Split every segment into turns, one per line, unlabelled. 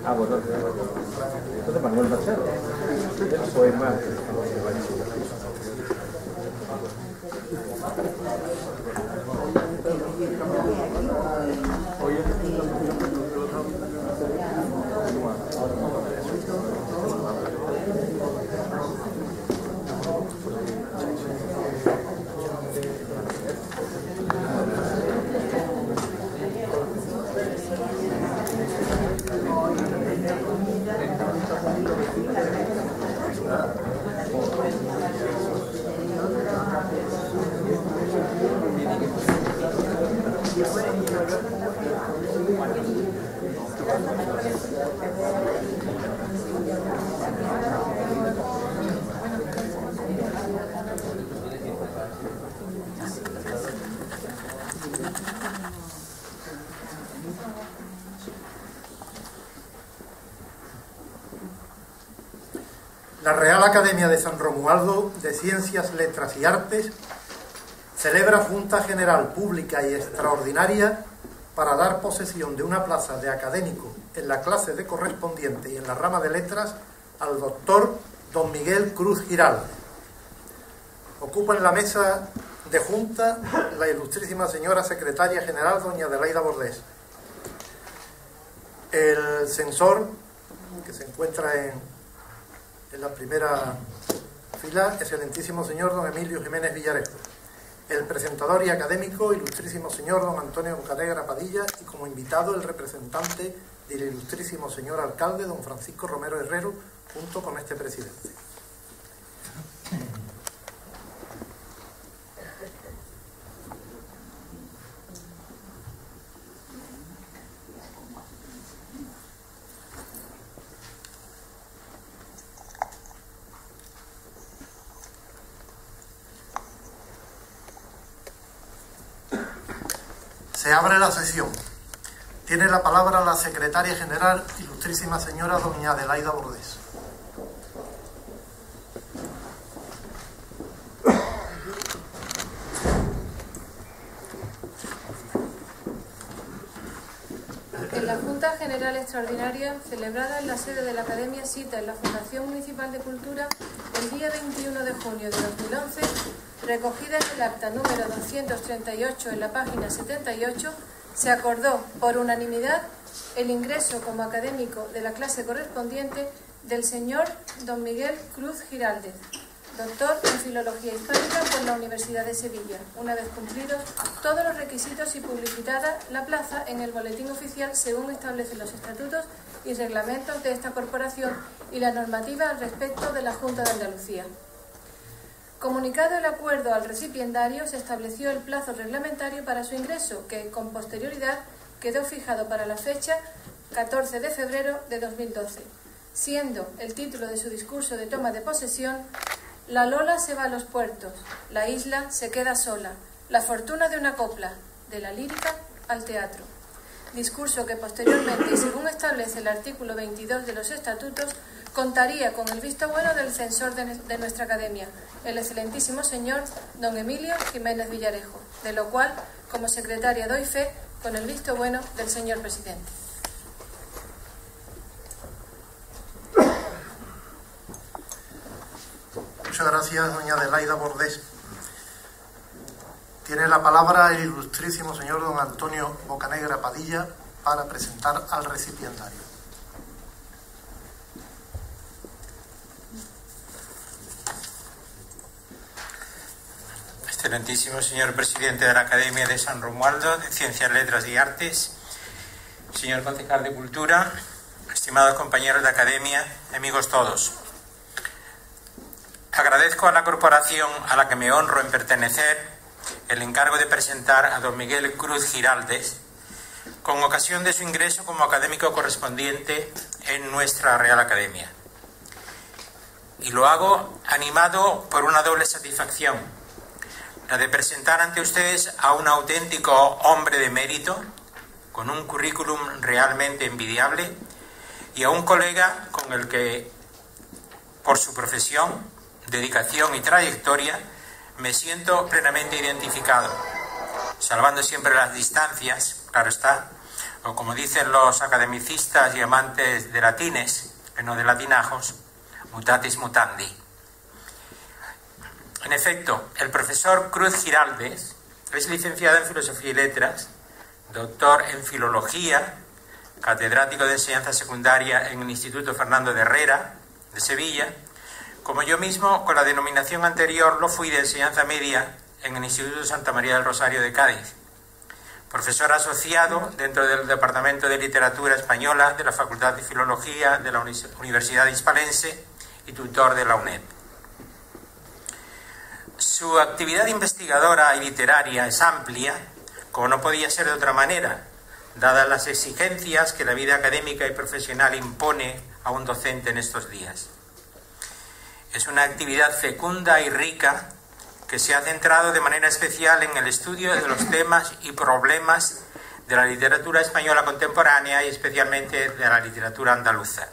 Ah, bueno, entonces Manuel Machado. Poema.
La Real Academia de San Romualdo de Ciencias, Letras y Artes celebra Junta General Pública y Extraordinaria para dar posesión de una plaza de académico en la clase de correspondiente y en la rama de letras al doctor don Miguel Cruz Giraldes. Ocupa en la mesa de Junta la ilustrísima señora secretaria general doña Adelaida Bordés. El censor, que se encuentra en la primera fila, excelentísimo señor don Emilio Jiménez Villarejo. El presentador y académico, ilustrísimo señor don Antonio Bocanegra Padilla, y como invitado el representante del ilustrísimo señor alcalde don Francisco Romero Herrero, junto con este presidente. Se abre la sesión. Tiene la palabra la secretaria general, ilustrísima señora doña Adelaida Bordés.
En la Junta General Extraordinaria, celebrada en la sede de la Academia Cita en la Fundación Municipal de Cultura el día 21 de junio de 2011, recogida en el acta número 238 en la página 78, se acordó por unanimidad el ingreso como académico de la clase correspondiente del señor don Miguel Cruz Giraldes, doctor en Filología Hispánica por la Universidad de Sevilla, una vez cumplidos todos los requisitos y publicitada la plaza en el boletín oficial según establecen los estatutos y reglamentos de esta corporación y la normativa al respecto de la Junta de Andalucía. Comunicado el acuerdo al recipiendario, se estableció el plazo reglamentario para su ingreso, que con posterioridad quedó fijado para la fecha 14 de febrero de 2012, siendo el título de su discurso de toma de posesión: La Lola se va a los puertos, la isla se queda sola, la fortuna de una copla, de la lírica al teatro. Discurso que posteriormente, y según establece el artículo 22 de los estatutos, contaría con el visto bueno del censor de nuestra academia, el excelentísimo señor don Emilio Jiménez Villarejo, de lo cual, como secretaria, doy fe con el visto bueno del señor presidente.
Muchas gracias, doña Adelaida Bordés. Tiene la palabra el ilustrísimo señor don Antonio Bocanegra Padilla para presentar al recipiendario.
Excelentísimo señor presidente de la Academia de San Romualdo de Ciencias, Letras y Artes, señor concejal de Cultura, estimados compañeros de Academia, amigos todos. Agradezco a la corporación a la que me honro en pertenecer el encargo de presentar a don Miguel Cruz Giraldes con ocasión de su ingreso como académico correspondiente en nuestra Real Academia. Y lo hago animado por una doble satisfacción: la de presentar ante ustedes a un auténtico hombre de mérito, con un currículum realmente envidiable, y a un colega con el que, por su profesión, dedicación y trayectoria, me siento plenamente identificado, salvando siempre las distancias, claro está, o como dicen los academicistas y amantes de latines, que no de latinajos, mutatis mutandi. En efecto, el profesor Cruz Giraldes es licenciado en Filosofía y Letras, doctor en Filología, catedrático de enseñanza secundaria en el Instituto Fernando de Herrera, de Sevilla, como yo mismo, con la denominación anterior, lo fui de enseñanza media en el Instituto Santa María del Rosario de Cádiz. Profesor asociado dentro del Departamento de Literatura Española de la Facultad de Filología de la Universidad Hispalense y tutor de la UNED. Su actividad investigadora y literaria es amplia, como no podía ser de otra manera, dadas las exigencias que la vida académica y profesional impone a un docente en estos días. Es una actividad fecunda y rica que se ha centrado de manera especial en el estudio de los temas y problemas de la literatura española contemporánea y especialmente de la literatura andaluza.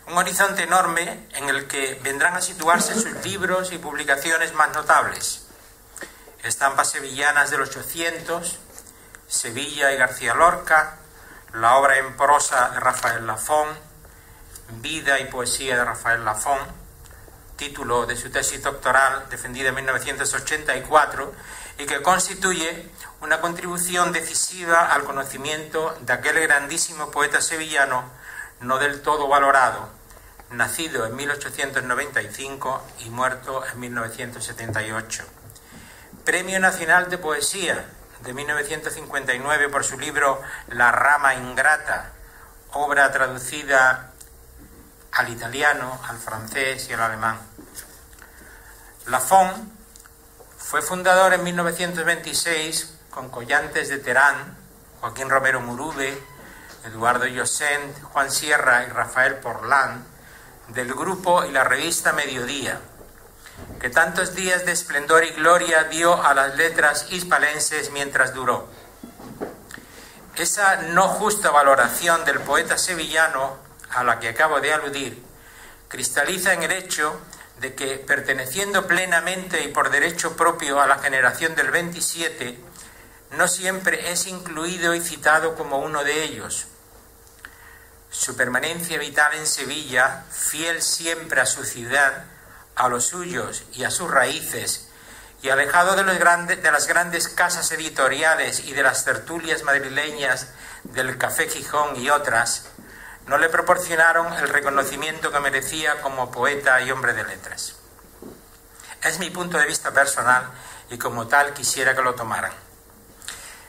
Un horizonte enorme en el que vendrán a situarse sus libros y publicaciones más notables. Estampas sevillanas del 800, Sevilla y García Lorca, la obra en prosa de Rafael Lafón, Vida y poesía de Rafael Lafón, título de su tesis doctoral defendida en 1984 y que constituye una contribución decisiva al conocimiento de aquel grandísimo poeta sevillano no del todo valorado, nacido en 1895 y muerto en 1978. Premio Nacional de Poesía de 1959 por su libro La rama ingrata, obra traducida al italiano, al francés y al alemán. Lafón fue fundador en 1926 con Collantes de Terán, Joaquín Romero Murube, Eduardo Llosent, Juan Sierra y Rafael Porlán, del grupo y la revista Mediodía, que tantos días de esplendor y gloria dio a las letras hispalenses mientras duró. Esa no justa valoración del poeta sevillano a la que acabo de aludir cristaliza en el hecho de que, perteneciendo plenamente y por derecho propio a la generación del 27, no siempre es incluido y citado como uno de ellos. Su permanencia vital en Sevilla, fiel siempre a su ciudad, a los suyos y a sus raíces, y alejado de las grandes casas editoriales y de las tertulias madrileñas del Café Gijón y otras, no le proporcionaron el reconocimiento que merecía como poeta y hombre de letras. Es mi punto de vista personal y como tal quisiera que lo tomaran.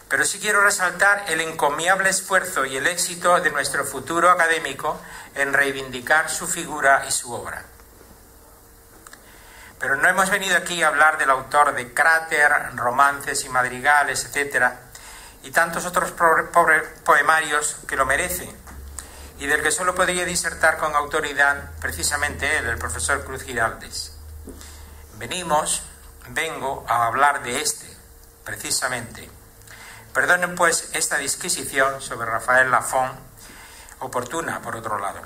Pero sí quiero resaltar el encomiable esfuerzo y el éxito de nuestro futuro académico en reivindicar su figura y su obra. Pero no hemos venido aquí a hablar del autor de Cráter, romances y madrigales, etc., y tantos otros poemarios que lo merecen, y del que solo podría disertar con autoridad precisamente él, el profesor Cruz Giraldes. Vengo a hablar de este, precisamente. Perdonen pues esta disquisición sobre Rafael Lafón, oportuna por otro lado.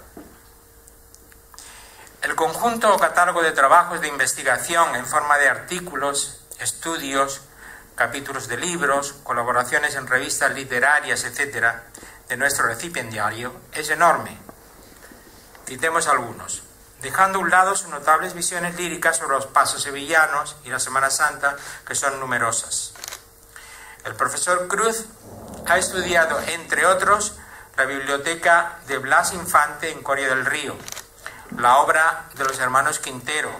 El conjunto o catálogo de trabajos de investigación en forma de artículos, estudios, capítulos de libros, colaboraciones en revistas literarias, etc., de nuestro recipiendario es enorme. Citemos algunos, dejando a un lado sus notables visiones líricas sobre los pasos sevillanos y la Semana Santa, que son numerosas. El profesor Cruz ha estudiado, entre otros, la biblioteca de Blas Infante en Coria del Río, la obra de los hermanos Quintero,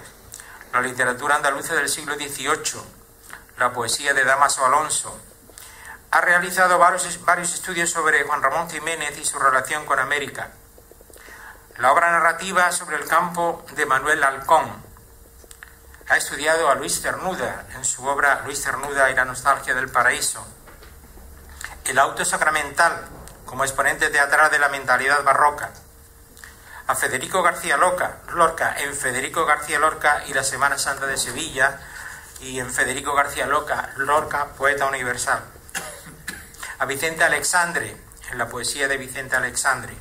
la literatura andaluza del siglo XVIII, la poesía de Dámaso Alonso. Ha realizado varios estudios sobre Juan Ramón Jiménez y su relación con América. La obra narrativa sobre el campo de Manuel Halcón. Ha estudiado a Luis Cernuda en su obra Luis Cernuda y la nostalgia del paraíso. El auto sacramental como exponente teatral de la mentalidad barroca. A Federico García Lorca en Federico García Lorca y la Semana Santa de Sevilla, y en Federico García Lorca, poeta universal. A Vicente Alexandre en la poesía de Vicente Alexandre.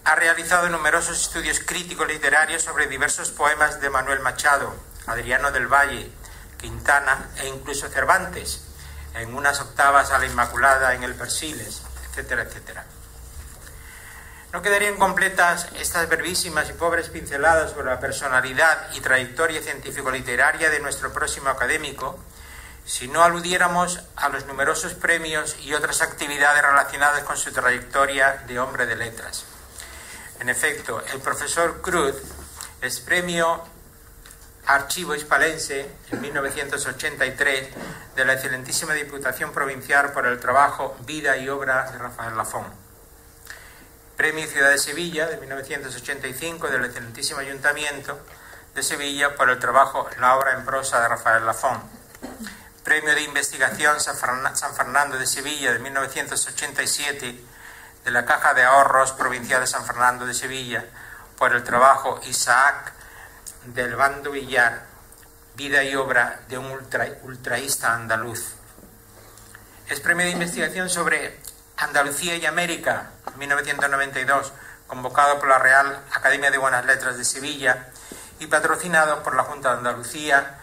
Ha realizado numerosos estudios críticos literarios sobre diversos poemas de Manuel Machado, Adriano del Valle, Quintana e incluso Cervantes, en unas octavas a la Inmaculada en el Persiles, etcétera, etcétera. No quedarían completas estas brevísimas y pobres pinceladas sobre la personalidad y trayectoria científico-literaria de nuestro próximo académico si no aludiéramos a los numerosos premios y otras actividades relacionadas con su trayectoria de hombre de letras. En efecto, el profesor Cruz es premio Archivo Hispalense en 1983 de la excelentísima Diputación Provincial por el trabajo Vida y Obra de Rafael Lafón. Premio Ciudad de Sevilla de 1985 del excelentísimo Ayuntamiento de Sevilla por el trabajo La obra en prosa de Rafael Lafón. Premio de Investigación San Fernando de Sevilla de 1987 de la Caja de Ahorros Provincial de San Fernando de Sevilla por el trabajo Isaac del Bando Villar, Vida y obra de un ultraísta andaluz. Es premio de investigación sobre Andalucía y América, 1992, convocado por la Real Academia de Buenas Letras de Sevilla y patrocinado por la Junta de Andalucía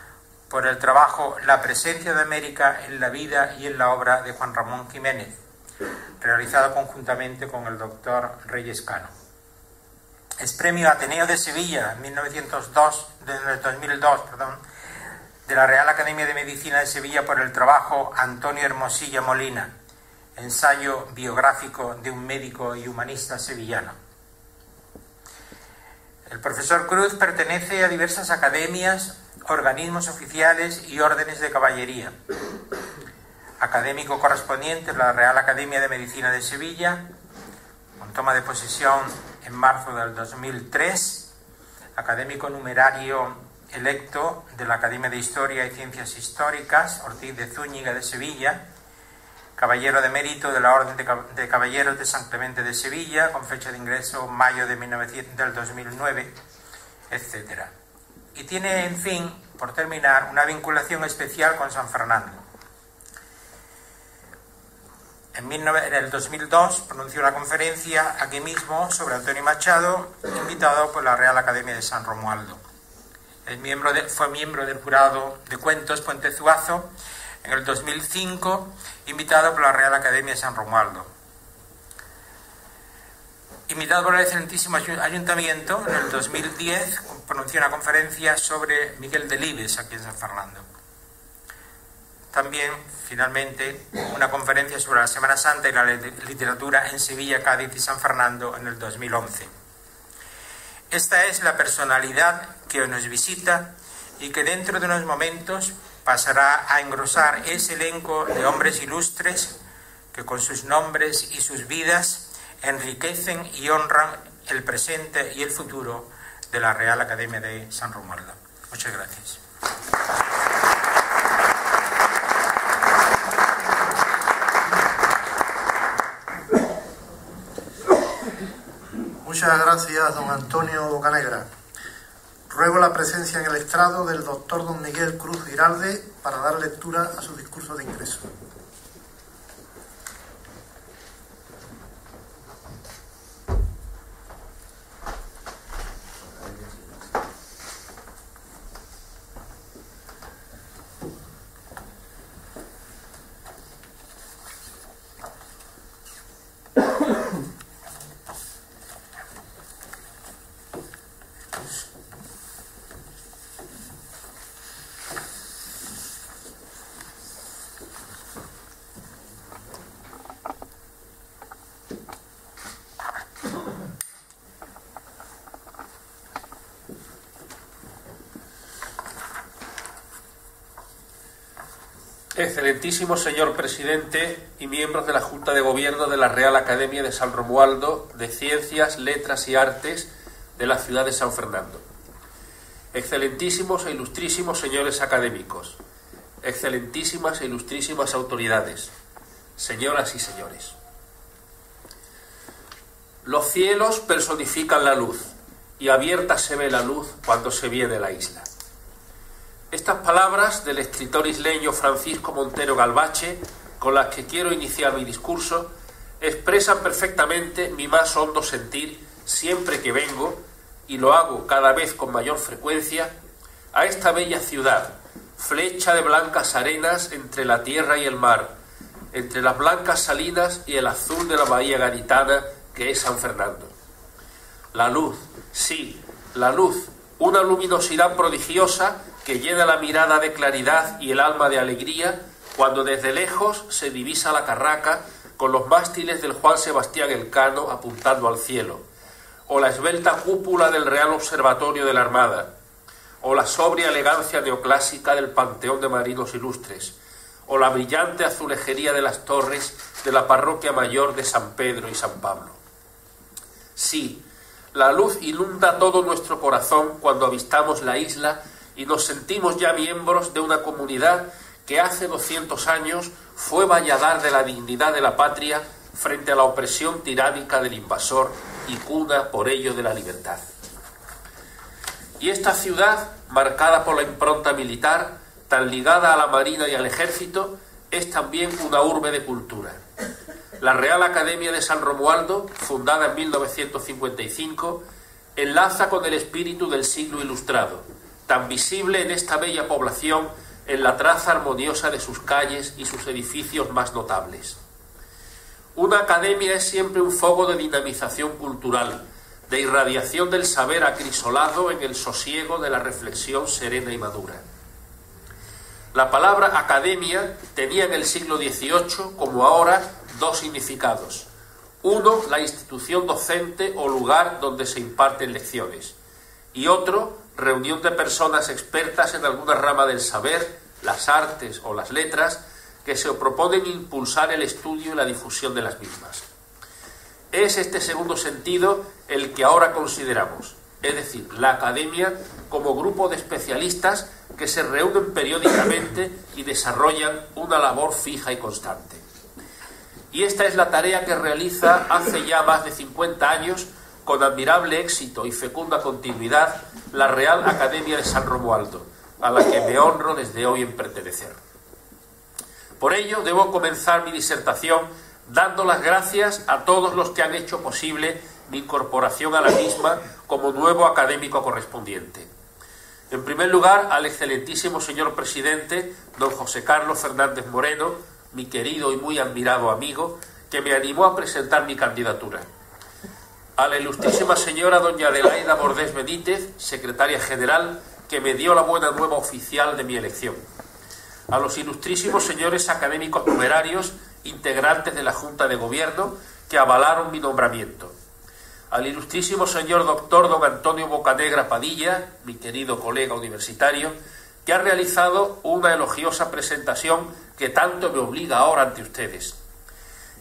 por el trabajo La presencia de América en la vida y en la obra de Juan Ramón Jiménez, realizado conjuntamente con el doctor Reyes Cano. Es premio Ateneo de Sevilla, 2002, de la Real Academia de Medicina de Sevilla por el trabajo Antonio Hermosilla Molina, ensayo biográfico de un médico y humanista sevillano. El profesor Cruz pertenece a diversas academias, organismos oficiales y órdenes de caballería. Académico correspondiente en la Real Academia de Medicina de Sevilla, con toma de posesión en marzo del 2003, académico numerario electo de la Academia de Historia y Ciencias Históricas Ortiz de Zúñiga de Sevilla, caballero de mérito de la Orden de Caballeros de San Clemente de Sevilla, con fecha de ingreso mayo del 2009, etc. Y tiene, en fin, por terminar, una vinculación especial con San Fernando. En el 2002 pronunció una conferencia aquí mismo sobre Antonio Machado, invitado por la Real Academia de San Romualdo. Fue miembro del jurado de cuentos Puente Zuazo en el 2005, invitado por la Real Academia de San Romualdo. Invitado por el excelentísimo Ayuntamiento, en el 2010 pronunció una conferencia sobre Miguel Delibes aquí en San Fernando. También, finalmente, una conferencia sobre la Semana Santa y la literatura en Sevilla, Cádiz y San Fernando en el 2011. Esta es la personalidad que hoy nos visita y que dentro de unos momentos pasará a engrosar ese elenco de hombres ilustres que con sus nombres y sus vidas enriquecen y honran el presente y el futuro de la Real Academia de San Romualdo. Muchas gracias.
Muchas gracias, don Antonio Bocanegra. Ruego la presencia en el estrado del doctor don Miguel Cruz Giralde para dar lectura a su discurso de ingreso.
Excelentísimo señor presidente y miembros de la Junta de Gobierno de la Real Academia de San Romualdo de Ciencias, Letras y Artes de la ciudad de San Fernando. Excelentísimos e ilustrísimos señores académicos, excelentísimas e ilustrísimas autoridades, señoras y señores. Los cielos personifican la luz y abierta se ve la luz cuando se viene la isla. Estas palabras del escritor isleño Francisco Montero Galvache, con las que quiero iniciar mi discurso, expresan perfectamente mi más hondo sentir siempre que vengo, y lo hago cada vez con mayor frecuencia, a esta bella ciudad, flecha de blancas arenas entre la tierra y el mar, entre las blancas salinas y el azul de la bahía gaditana que es San Fernando. La luz, sí, la luz, una luminosidad prodigiosa que llena la mirada de claridad y el alma de alegría cuando desde lejos se divisa la carraca con los mástiles del Juan Sebastián Elcano apuntando al cielo, o la esbelta cúpula del Real Observatorio de la Armada, o la sobria elegancia neoclásica del Panteón de Marinos Ilustres, o la brillante azulejería de las torres de la parroquia mayor de San Pedro y San Pablo. Sí, la luz inunda todo nuestro corazón cuando avistamos la isla y nos sentimos ya miembros de una comunidad que hace 200 años fue valladar de la dignidad de la patria frente a la opresión tiránica del invasor y cuna por ello de la libertad. Y esta ciudad, marcada por la impronta militar, tan ligada a la marina y al ejército, es también una urbe de cultura. La Real Academia de San Romualdo, fundada en 1955, enlaza con el espíritu del siglo ilustrado, tan visible en esta bella población en la traza armoniosa de sus calles y sus edificios más notables. Una academia es siempre un foco de dinamización cultural, de irradiación del saber acrisolado en el sosiego de la reflexión serena y madura. La palabra academia tenía en el siglo XVIII, como ahora, dos significados. Uno, la institución docente o lugar donde se imparten lecciones, y otro, reunión de personas expertas en alguna rama del saber, las artes o las letras, que se proponen impulsar el estudio y la difusión de las mismas. Es este segundo sentido el que ahora consideramos, es decir, la academia como grupo de especialistas que se reúnen periódicamente y desarrollan una labor fija y constante. Y esta es la tarea que realiza hace ya más de 50 años, con admirable éxito y fecunda continuidad, la Real Academia de San Romualdo, a la que me honro desde hoy en pertenecer. Por ello, debo comenzar mi disertación dando las gracias a todos los que han hecho posible mi incorporación a la misma como nuevo académico correspondiente. En primer lugar, al excelentísimo señor presidente, don José Carlos Fernández Moreno, mi querido y muy admirado amigo, que me animó a presentar mi candidatura. A la ilustrísima señora doña Adelaida Bordés Benítez, secretaria general, que me dio la buena nueva oficial de mi elección. A los ilustrísimos señores académicos numerarios, integrantes de la Junta de Gobierno, que avalaron mi nombramiento. Al ilustrísimo señor doctor don Antonio Bocanegra Padilla, mi querido colega universitario, que ha realizado una elogiosa presentación que tanto me obliga ahora ante ustedes.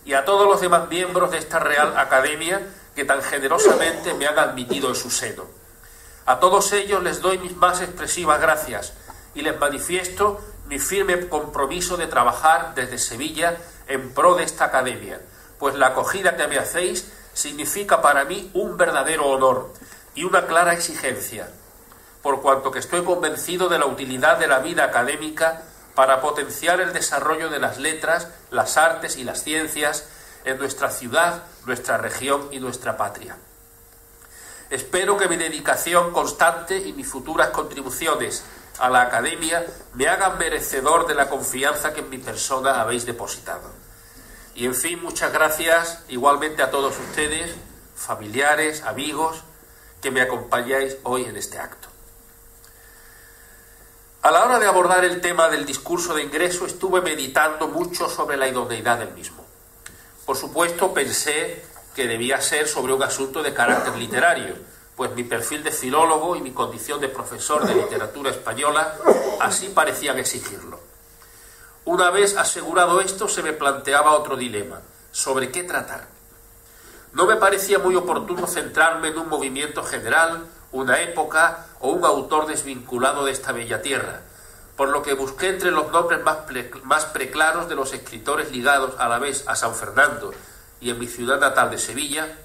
Y a todos los demás miembros de esta Real Academia que tan generosamente me han admitido en su seno. A todos ellos les doy mis más expresivas gracias y les manifiesto mi firme compromiso de trabajar desde Sevilla en pro de esta academia, pues la acogida que me hacéis significa para mí un verdadero honor y una clara exigencia, por cuanto que estoy convencido de la utilidad de la vida académica para potenciar el desarrollo de las letras, las artes y las ciencias en nuestra ciudad, nuestra región y nuestra patria. Espero que mi dedicación constante y mis futuras contribuciones a la academia me hagan merecedor de la confianza que en mi persona habéis depositado. Y en fin, muchas gracias igualmente a todos ustedes, familiares, amigos, que me acompañáis hoy en este acto. A la hora de abordar el tema del discurso de ingreso estuve meditando mucho sobre la idoneidad del mismo. Por supuesto, pensé que debía ser sobre un asunto de carácter literario, pues mi perfil de filólogo y mi condición de profesor de literatura española así parecían exigirlo. Una vez asegurado esto, se me planteaba otro dilema: ¿sobre qué tratar? No me parecía muy oportuno centrarme en un movimiento general, una época o un autor desvinculado de esta bella tierra, por lo que busqué entre los nombres más preclaros de los escritores ligados a la vez a San Fernando y en mi ciudad natal de Sevilla,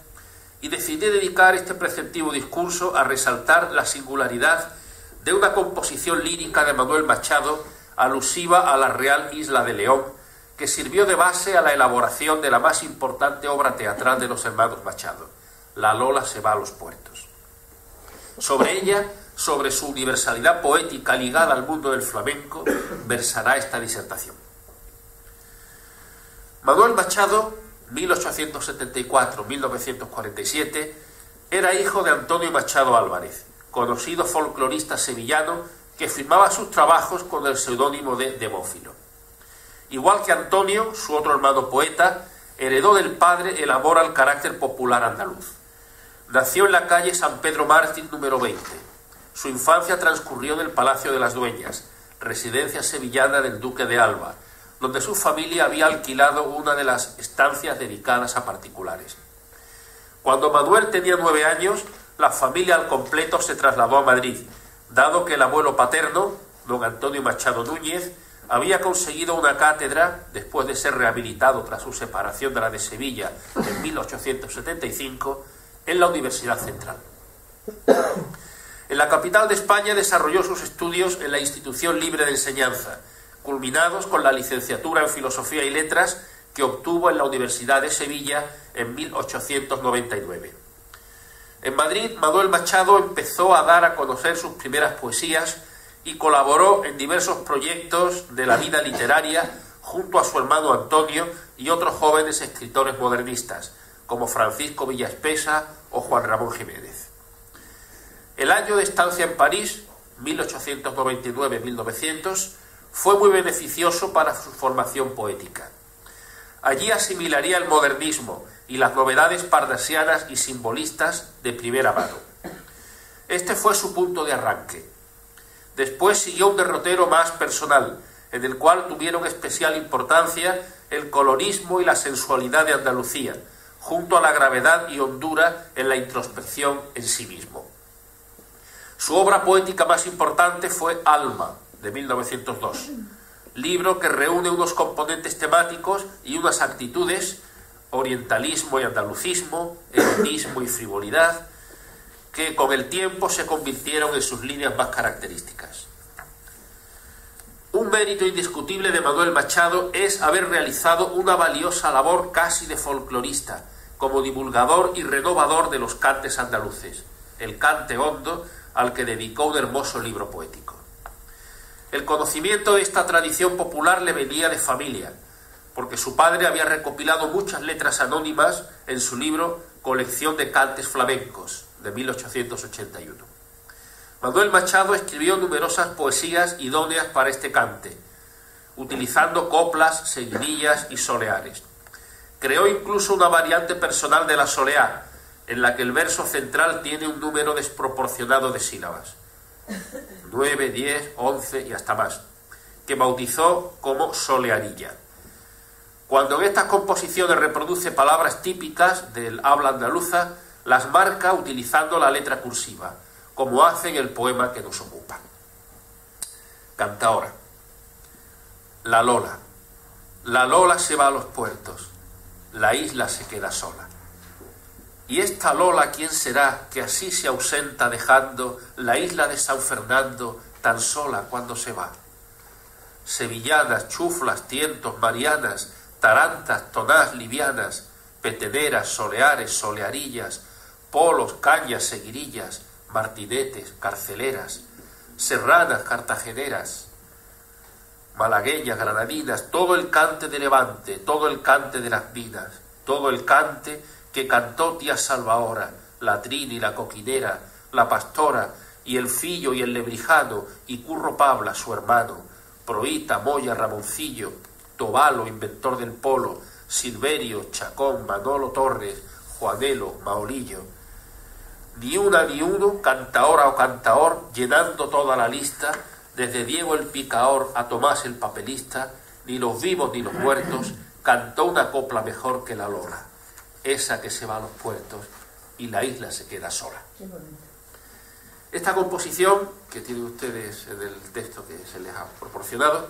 y decidí dedicar este preceptivo discurso a resaltar la singularidad de una composición lírica de Manuel Machado alusiva a la Real Isla de León, que sirvió de base a la elaboración de la más importante obra teatral de los hermanos Machado, La Lola se va a los puertos. Sobre ella sobre su universalidad poética ligada al mundo del flamenco, versará esta disertación. Manuel Machado, 1874-1947, era hijo de Antonio Machado Álvarez, conocido folclorista sevillano que firmaba sus trabajos con el seudónimo de Demófilo. Igual que Antonio, su otro hermano poeta, heredó del padre el amor al carácter popular andaluz. Nació en la calle San Pedro Mártir número 20. Su infancia transcurrió en el Palacio de las Dueñas, residencia sevillana del duque de Alba, donde su familia había alquilado una de las estancias dedicadas a particulares. Cuando Manuel tenía 9 años, la familia al completo se trasladó a Madrid, dado que el abuelo paterno, don Antonio Machado Núñez, había conseguido una cátedra, después de ser rehabilitado tras su separación de la de Sevilla en 1875, en la Universidad Central. En la capital de España desarrolló sus estudios en la Institución Libre de Enseñanza, culminados con la licenciatura en Filosofía y Letras que obtuvo en la Universidad de Sevilla en 1899. En Madrid, Manuel Machado empezó a dar a conocer sus primeras poesías y colaboró en diversos proyectos de la vida literaria junto a su hermano Antonio y otros jóvenes escritores modernistas, como Francisco Villaespesa o Juan Ramón Jiménez. El año de estancia en París, 1899-1900, fue muy beneficioso para su formación poética. Allí asimilaría el modernismo y las novedades pardasianas y simbolistas de primera mano. Este fue su punto de arranque. Después siguió un derrotero más personal, en el cual tuvieron especial importancia el colorismo y la sensualidad de Andalucía, junto a la gravedad y hondura en la introspección en sí mismo. Su obra poética más importante fue Alma, de 1902, libro que reúne unos componentes temáticos y unas actitudes, orientalismo y andalucismo, erotismo y frivolidad, que con el tiempo se convirtieron en sus líneas más características. Un mérito indiscutible de Manuel Machado es haber realizado una valiosa labor casi de folclorista, como divulgador y renovador de los cantes andaluces, el cante hondo, al que dedicó un hermoso libro poético. El conocimiento de esta tradición popular le venía de familia, porque su padre había recopilado muchas letras anónimas en su libro Colección de Cantes Flamencos, de 1881. Manuel Machado escribió numerosas poesías idóneas para este cante, utilizando coplas, seguidillas y soleares. Creó incluso una variante personal de la soleá, en la que el verso central tiene un número desproporcionado de sílabas, 9, 10, 11 y hasta más, que bautizó como solearilla. Cuando en estas composiciones reproduce palabras típicas del habla andaluza, las marca utilizando la letra cursiva, como hace en el poema que nos ocupa. Canta ahora. La Lola. La Lola se va a los puertos, la isla se queda sola. ¿Y esta Lola quién será que así se ausenta dejando la isla de San Fernando tan sola cuando se va? Sevillanas, chuflas, tientos, marianas, tarantas, tonás, livianas, peteneras, soleares, solearillas, polos, cañas, seguirillas, martinetes, carceleras, serranas, cartageneras, malagueñas, granadinas, todo el cante de Levante, todo el cante de las minas, todo el cante que cantó tía Salvahora, la Trini, la Coquinera, la Pastora, y el Fillo y el Lebrijano, y Curro Pabla, su hermano, Proita, Moya, Ramoncillo, Tobalo, inventor del polo, Silverio, Chacón, Manolo Torres, Juanelo, Maolillo. Ni una ni uno, cantaora o cantaor, llenando toda la lista, desde Diego el Picaor a Tomás el Papelista, ni los vivos ni los muertos, cantó una copla mejor que la Lola, esa que se va a los puertos y la isla se queda sola. Esta composición, que tienen ustedes en el texto que se les ha proporcionado,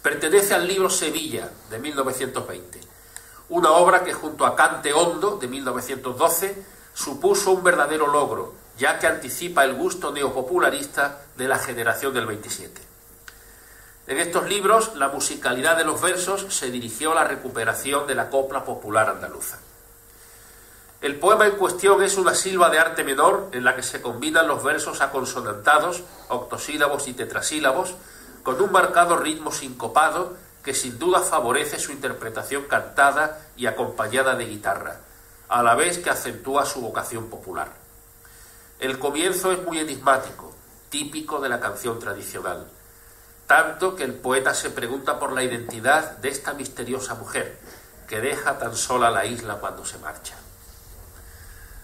pertenece al libro Sevilla, de 1920, una obra que junto a Cante Hondo, de 1912, supuso un verdadero logro, ya que anticipa el gusto neopopularista de la generación del 27. En estos libros, la musicalidad de los versos se dirigió a la recuperación de la copla popular andaluza. El poema en cuestión es una silva de arte menor en la que se combinan los versos aconsonantados, octosílabos y tetrasílabos, con un marcado ritmo sincopado que sin duda favorece su interpretación cantada y acompañada de guitarra, a la vez que acentúa su vocación popular. El comienzo es muy enigmático, típico de la canción tradicional, tanto que el poeta se pregunta por la identidad de esta misteriosa mujer, que deja tan sola la isla cuando se marcha.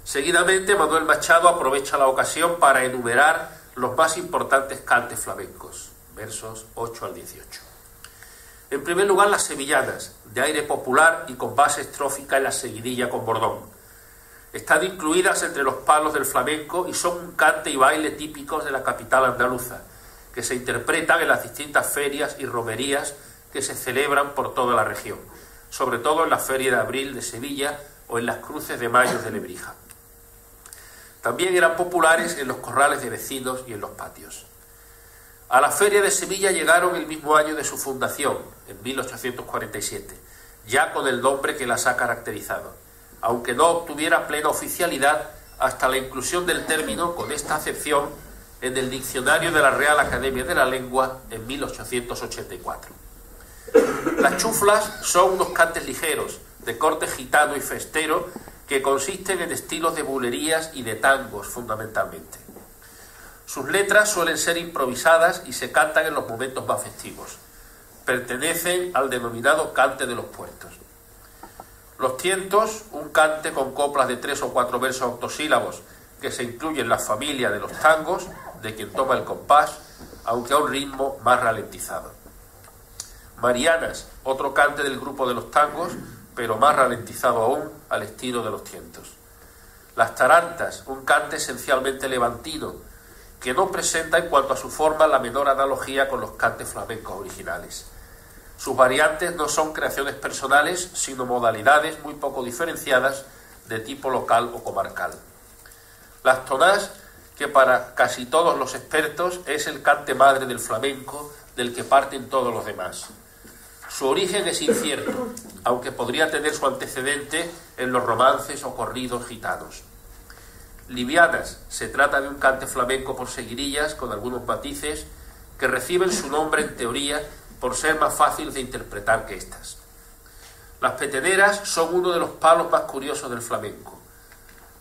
Seguidamente, Manuel Machado aprovecha la ocasión para enumerar los más importantes cantes flamencos, versos 8 al 18. En primer lugar, las sevillanas, de aire popular y con base estrófica en la seguidilla con bordón. Están incluidas entre los palos del flamenco y son un cante y baile típicos de la capital andaluza, que se interpretan en las distintas ferias y romerías que se celebran por toda la región, sobre todo en la Feria de Abril de Sevilla o en las Cruces de Mayo de Lebrija. También eran populares en los corrales de vecinos y en los patios. A la Feria de Sevilla llegaron el mismo año de su fundación, en 1847, ya con el nombre que las ha caracterizado, aunque no obtuviera plena oficialidad hasta la inclusión del término con esta acepción en el diccionario de la Real Academia de la Lengua en 1884. Las chuflas son unos cantes ligeros, de corte gitano y festero, que consisten en estilos de bulerías y de tangos fundamentalmente. Sus letras suelen ser improvisadas y se cantan en los momentos más festivos. Pertenecen al denominado cante de los puertos. Los tientos, un cante con coplas de 3 o 4 versos octosílabos que se incluye en la familia de los tangos, de quien toma el compás, aunque a un ritmo más ralentizado. Marianas, otro cante del grupo de los tangos, pero más ralentizado aún al estilo de los tientos. Las tarantas, un cante esencialmente levantino, que no presenta en cuanto a su forma la menor analogía con los cantes flamencos originales. Sus variantes no son creaciones personales, sino modalidades muy poco diferenciadas de tipo local o comarcal. Las tonás, que para casi todos los expertos es el cante madre del flamenco, del que parten todos los demás. Su origen es incierto, aunque podría tener su antecedente en los romances o corridos gitanos. Livianas, se trata de un cante flamenco por seguidillas con algunos matices que reciben su nombre en teoría por ser más fáciles de interpretar que estas. Las peteneras son uno de los palos más curiosos del flamenco.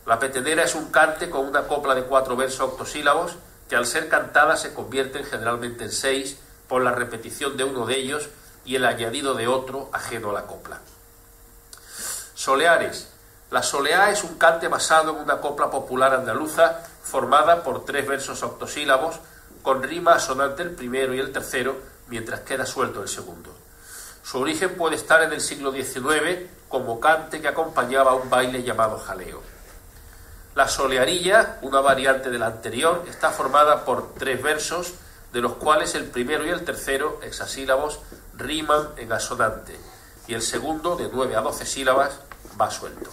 La petenera es un cante con una copla de 4 versos octosílabos que al ser cantada se convierten generalmente en 6 por la repetición de uno de ellos y el añadido de otro ajeno a la copla. Soleares. La soleá es un cante basado en una copla popular andaluza formada por 3 versos octosílabos con rima asonante el primero y el tercero, mientras queda suelto el segundo. Su origen puede estar en el siglo XIX como cante que acompañaba a un baile llamado jaleo. La solearilla, una variante de la anterior, está formada por 3 versos, de los cuales el primero y el tercero, hexasílabos, riman en asonante, y el segundo, de 9 a 12 sílabas, va suelto.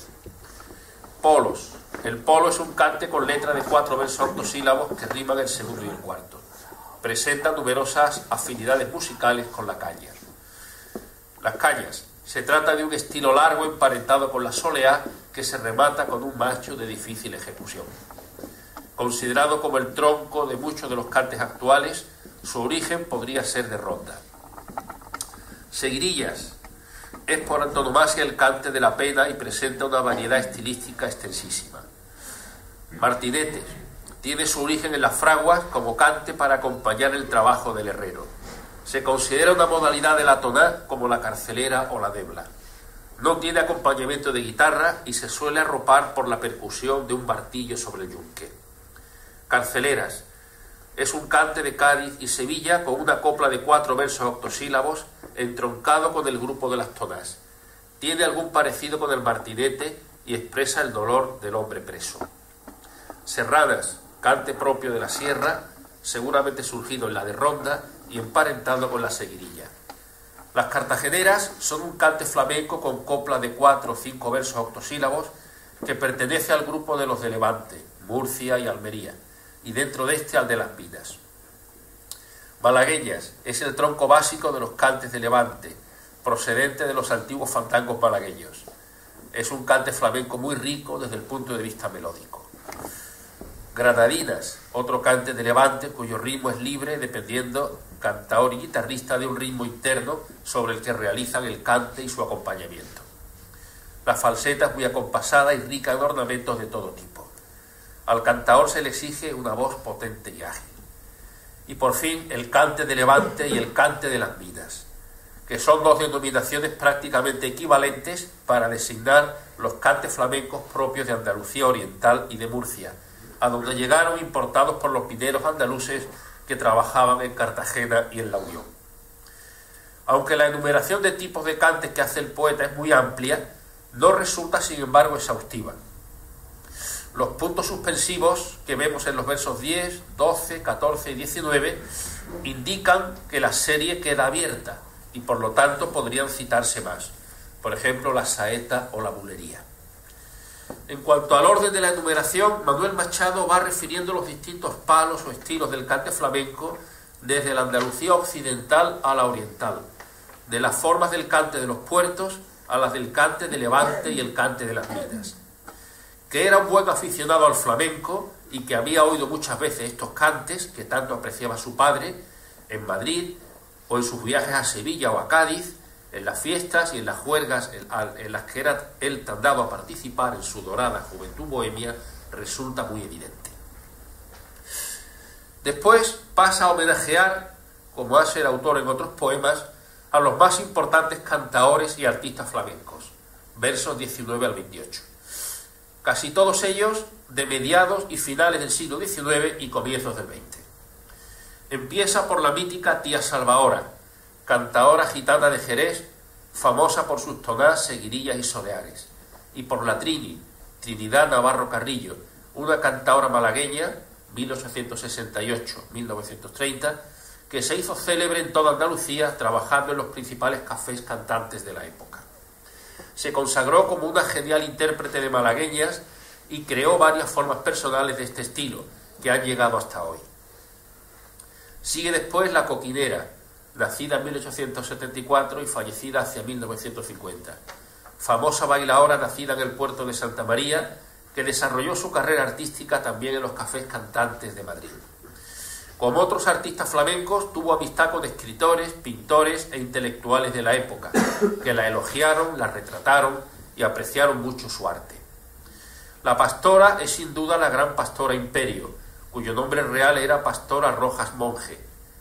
Polos. El polo es un cante con letra de 4 versos octosílabos que riman el segundo y el cuarto. Presenta numerosas afinidades musicales con la caña. Las cañas. Se trata de un estilo largo emparentado con la soleá que se remata con un macho de difícil ejecución. Considerado como el tronco de muchos de los cantes actuales, su origen podría ser de ronda. Seguidillas. Es por antonomasia el cante de la pena y presenta una variedad estilística extensísima. Martinetes. Tiene su origen en las fraguas como cante para acompañar el trabajo del herrero. Se considera una modalidad de la toná como la carcelera o la debla. No tiene acompañamiento de guitarra y se suele arropar por la percusión de un martillo sobre el yunque. Carceleras. Es un cante de Cádiz y Sevilla con una copla de 4 versos octosílabos entroncado con el grupo de las tonás. Tiene algún parecido con el martinete y expresa el dolor del hombre preso. Serranas, cante propio de la sierra, seguramente surgido en la de ronda y emparentado con la seguidilla. Las cartageneras son un cante flamenco con copla de 4 o 5 versos octosílabos que pertenece al grupo de los de Levante, Murcia y Almería, y dentro de este al de las Minas. Malagueñas es el tronco básico de los cantes de Levante, procedente de los antiguos fandangos malagueños. Es un cante flamenco muy rico desde el punto de vista melódico. Granadinas, otro cante de levante cuyo ritmo es libre dependiendo cantaor y guitarrista de un ritmo interno sobre el que realizan el cante y su acompañamiento. La falseta es muy acompasada y rica en ornamentos de todo tipo. Al cantaor se le exige una voz potente y ágil. Y por fin el cante de levante y el cante de las minas, que son dos denominaciones prácticamente equivalentes para designar los cantes flamencos propios de Andalucía Oriental y de Murcia, a donde llegaron importados por los mineros andaluces que trabajaban en Cartagena y en La Unión. Aunque la enumeración de tipos de cantes que hace el poeta es muy amplia, no resulta sin embargo exhaustiva. Los puntos suspensivos que vemos en los versos 10, 12, 14 y 19 indican que la serie queda abierta y por lo tanto podrían citarse más, por ejemplo la saeta o la bulería. En cuanto al orden de la enumeración, Manuel Machado va refiriendo los distintos palos o estilos del cante flamenco desde la Andalucía occidental a la oriental, de las formas del cante de los puertos a las del cante de levante y el cante de las minas. Que era un buen aficionado al flamenco y que había oído muchas veces estos cantes que tanto apreciaba su padre en Madrid o en sus viajes a Sevilla o a Cádiz, en las fiestas y en las juergas en las que era él tan dado a participar en su dorada juventud bohemia, resulta muy evidente. Después pasa a homenajear, como hace el autor en otros poemas, a los más importantes cantaores y artistas flamencos, versos 19 al 28. Casi todos ellos de mediados y finales del siglo XIX y comienzos del XX. Empieza por la mítica Tía Salvahora, cantaora gitana de Jerez, famosa por sus tonás, seguirillas y soleares, y por la Trinidad Navarro Carrillo, una cantaora malagueña, 1868-1930, que se hizo célebre en toda Andalucía trabajando en los principales cafés cantantes de la época. Se consagró como una genial intérprete de malagueñas y creó varias formas personales de este estilo, que han llegado hasta hoy. Sigue después la Coquinera, nacida en 1874 y fallecida hacia 1950. Famosa bailaora nacida en el puerto de Santa María, que desarrolló su carrera artística también en los cafés cantantes de Madrid. Como otros artistas flamencos, tuvo amistad con escritores, pintores e intelectuales de la época, que la elogiaron, la retrataron y apreciaron mucho su arte. La pastora es sin duda la gran Pastora Imperio, cuyo nombre real era Pastora Rojas Monje,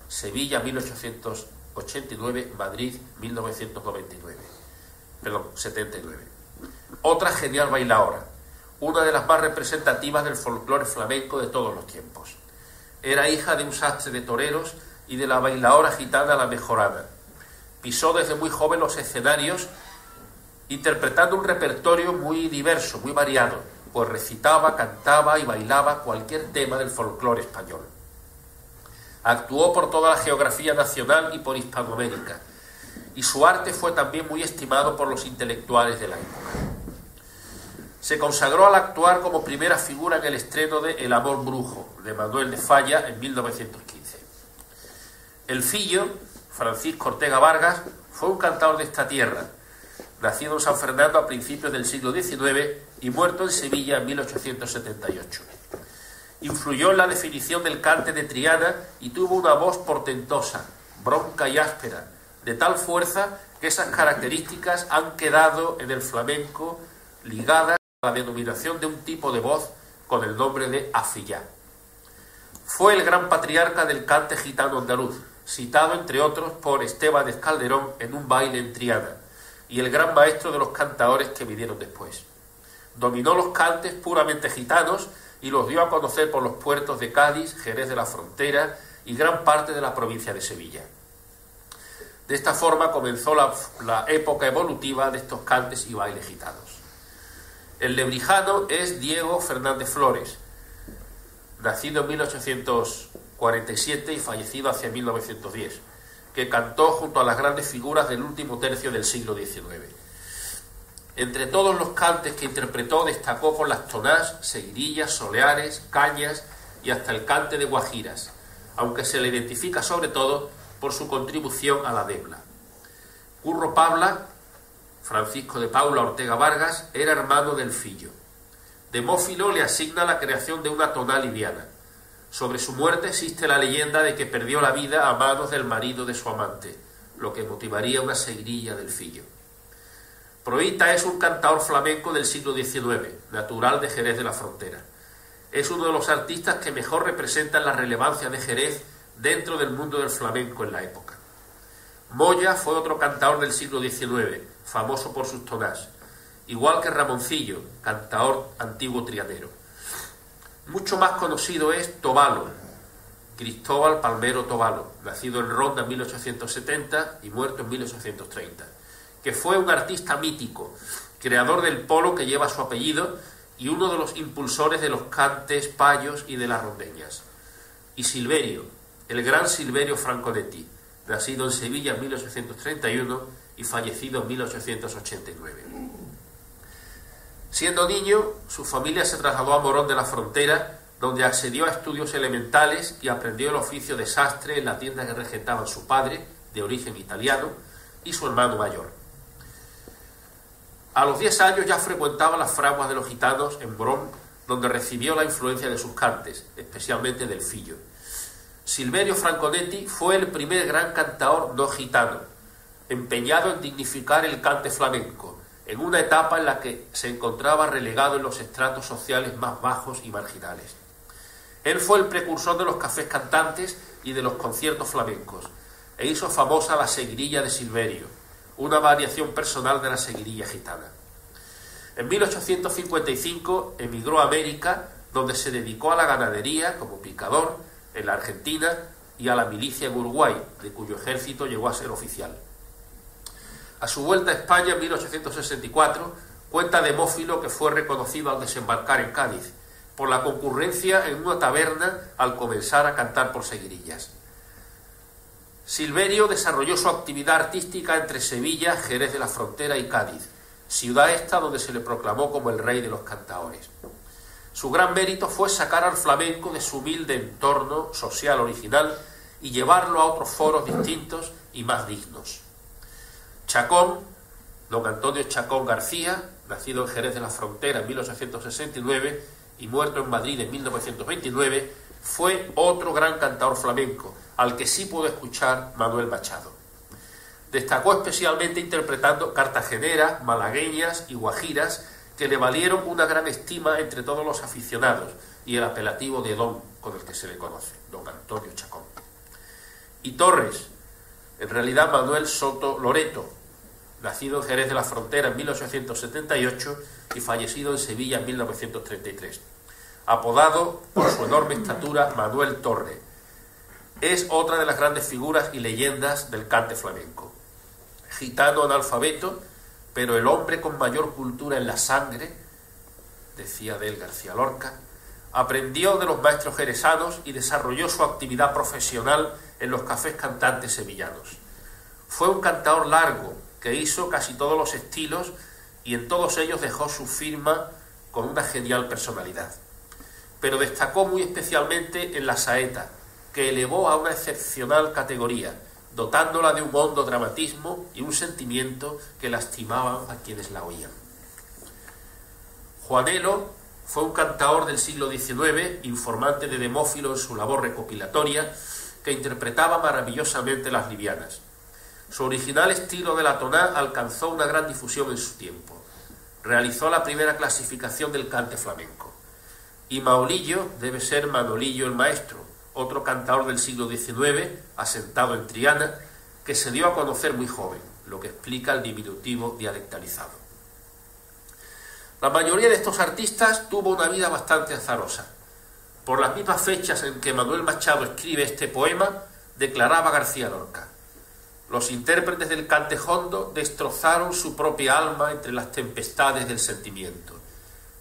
Sevilla 1889, Madrid 79. Otra genial bailaora, una de las más representativas del folclore flamenco de todos los tiempos. Era hija de un sastre de toreros y de la bailaora gitana La Mejorana. Pisó desde muy joven los escenarios, interpretando un repertorio muy diverso, muy variado, pues recitaba, cantaba y bailaba cualquier tema del folclore español. Actuó por toda la geografía nacional y por Hispanoamérica, y su arte fue también muy estimado por los intelectuales de la época. Se consagró al actuar como primera figura en el estreno de El amor brujo, de Manuel de Falla, en 1915. El Fillo, Francisco Ortega Vargas, fue un cantador de esta tierra, nacido en San Fernando a principios del siglo XIX y muerto en Sevilla en 1878. Influyó en la definición del cante de Triana y tuvo una voz portentosa, bronca y áspera, de tal fuerza que esas características han quedado en el flamenco ligadas a la denominación de un tipo de voz con el nombre de afillá. Fue el gran patriarca del cante gitano andaluz, citado entre otros por Esteban Calderón en un baile en Triana, y el gran maestro de los cantaores que vinieron después. Dominó los cantes puramente gitanos y los dio a conocer por los puertos de Cádiz, Jerez de la Frontera y gran parte de la provincia de Sevilla. De esta forma comenzó la época evolutiva de estos cantes y bailes gitanos. El lebrijano es Diego Fernández Flores, nacido en 1847 y fallecido hacia 1910, que cantó junto a las grandes figuras del último tercio del siglo XIX. Entre todos los cantes que interpretó destacó por las tonás, seguirillas, soleares, cañas y hasta el cante de guajiras, aunque se le identifica sobre todo por su contribución a la debla. Curro Pabla Francisco de Paula Ortega Vargas, era hermano del Fillo. Demófilo le asigna la creación de una tonal liviana. Sobre su muerte existe la leyenda de que perdió la vida a manos del marido de su amante, lo que motivaría una seguirilla del Fillo. Proita es un cantaor flamenco del siglo XIX, natural de Jerez de la Frontera. Es uno de los artistas que mejor representan la relevancia de Jerez dentro del mundo del flamenco en la época. Moya fue otro cantaor del siglo XIX, famoso por sus tonás, igual que Ramoncillo, cantaor antiguo trianero. Mucho más conocido es Tobalo, Cristóbal Palmero Tobalo, nacido en Ronda en 1870 y muerto en 1830, que fue un artista mítico, creador del polo que lleva su apellido y uno de los impulsores de los cantes payos y de las rondeñas. Y Silverio, el gran Silverio Franconetti, nacido en Sevilla en 1831 y fallecido en 1889. Siendo niño, su familia se trasladó a Morón de la Frontera, donde accedió a estudios elementales y aprendió el oficio de sastre en la tienda que regentaban su padre, de origen italiano, y su hermano mayor. A los 10 años ya frecuentaba las fraguas de los gitanos en Morón, donde recibió la influencia de sus cantes, especialmente del Fillo. Silverio Franconetti fue el primer gran cantaor no gitano, empeñado en dignificar el cante flamenco, en una etapa en la que se encontraba relegado en los estratos sociales más bajos y marginales. Él fue el precursor de los cafés cantantes y de los conciertos flamencos, e hizo famosa la seguirilla de Silverio, una variación personal de la seguirilla gitana. En 1855 emigró a América, donde se dedicó a la ganadería como picador en la Argentina y a la milicia en Uruguay, de cuyo ejército llegó a ser oficial. A su vuelta a España en 1864, cuenta Demófilo que fue reconocido al desembarcar en Cádiz por la concurrencia en una taberna al comenzar a cantar por seguirillas. Silverio desarrolló su actividad artística entre Sevilla, Jerez de la Frontera y Cádiz, ciudad esta donde se le proclamó como el rey de los cantaores. Su gran mérito fue sacar al flamenco de su humilde entorno social original y llevarlo a otros foros distintos y más dignos. Chacón, don Antonio Chacón García, nacido en Jerez de la Frontera en 1869 y muerto en Madrid en 1929, fue otro gran cantaor flamenco, al que sí pudo escuchar Manuel Machado. Destacó especialmente interpretando cartageneras, malagueñas y guajiras que le valieron una gran estima entre todos los aficionados y el apelativo de don con el que se le conoce, don Antonio Chacón. Y Torres, en realidad Manuel Soto Loreto, nacido en Jerez de la Frontera en 1878 y fallecido en Sevilla en 1933, apodado por su enorme estatura Manuel Torre. Es otra de las grandes figuras y leyendas del cante flamenco. Gitano analfabeto, pero el hombre con mayor cultura en la sangre, decía de él García Lorca, aprendió de los maestros jerezanos y desarrolló su actividad profesional en los cafés cantantes sevillanos. Fue un cantaor largo que hizo casi todos los estilos y en todos ellos dejó su firma con una genial personalidad. Pero destacó muy especialmente en la saeta, que elevó a una excepcional categoría, dotándola de un hondo dramatismo y un sentimiento que lastimaban a quienes la oían. Juanelo fue un cantaor del siglo XIX, informante de Demófilo en su labor recopilatoria, que interpretaba maravillosamente las livianas. Su original estilo de la toná alcanzó una gran difusión en su tiempo. Realizó la primera clasificación del cante flamenco. Y Maolillo debe ser Manolillo el Maestro, otro cantaor del siglo XIX, asentado en Triana, que se dio a conocer muy joven, lo que explica el diminutivo dialectalizado. La mayoría de estos artistas tuvo una vida bastante azarosa. Por las mismas fechas en que Manuel Machado escribe este poema, declaraba García Lorca: los intérpretes del cante hondo destrozaron su propia alma entre las tempestades del sentimiento.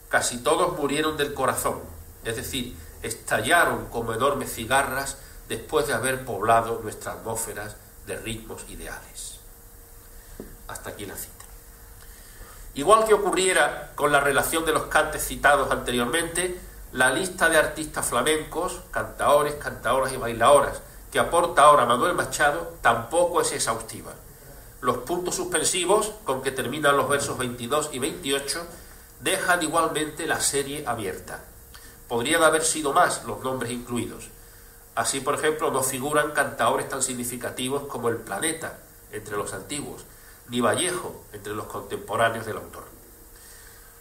Casi todos murieron del corazón, es decir, estallaron como enormes cigarras después de haber poblado nuestras atmósferas de ritmos ideales. Hasta aquí la cita. Igual que ocurriera con la relación de los cantes citados anteriormente, la lista de artistas flamencos, cantaores, cantaoras y bailaoras que aporta ahora Manuel Machado tampoco es exhaustiva. Los puntos suspensivos con que terminan los versos 22 y 28 dejan igualmente la serie abierta. Podrían haber sido más los nombres incluidos. Así, por ejemplo, no figuran cantaores tan significativos como El Planeta, entre los antiguos, ni Vallejo, entre los contemporáneos del autor.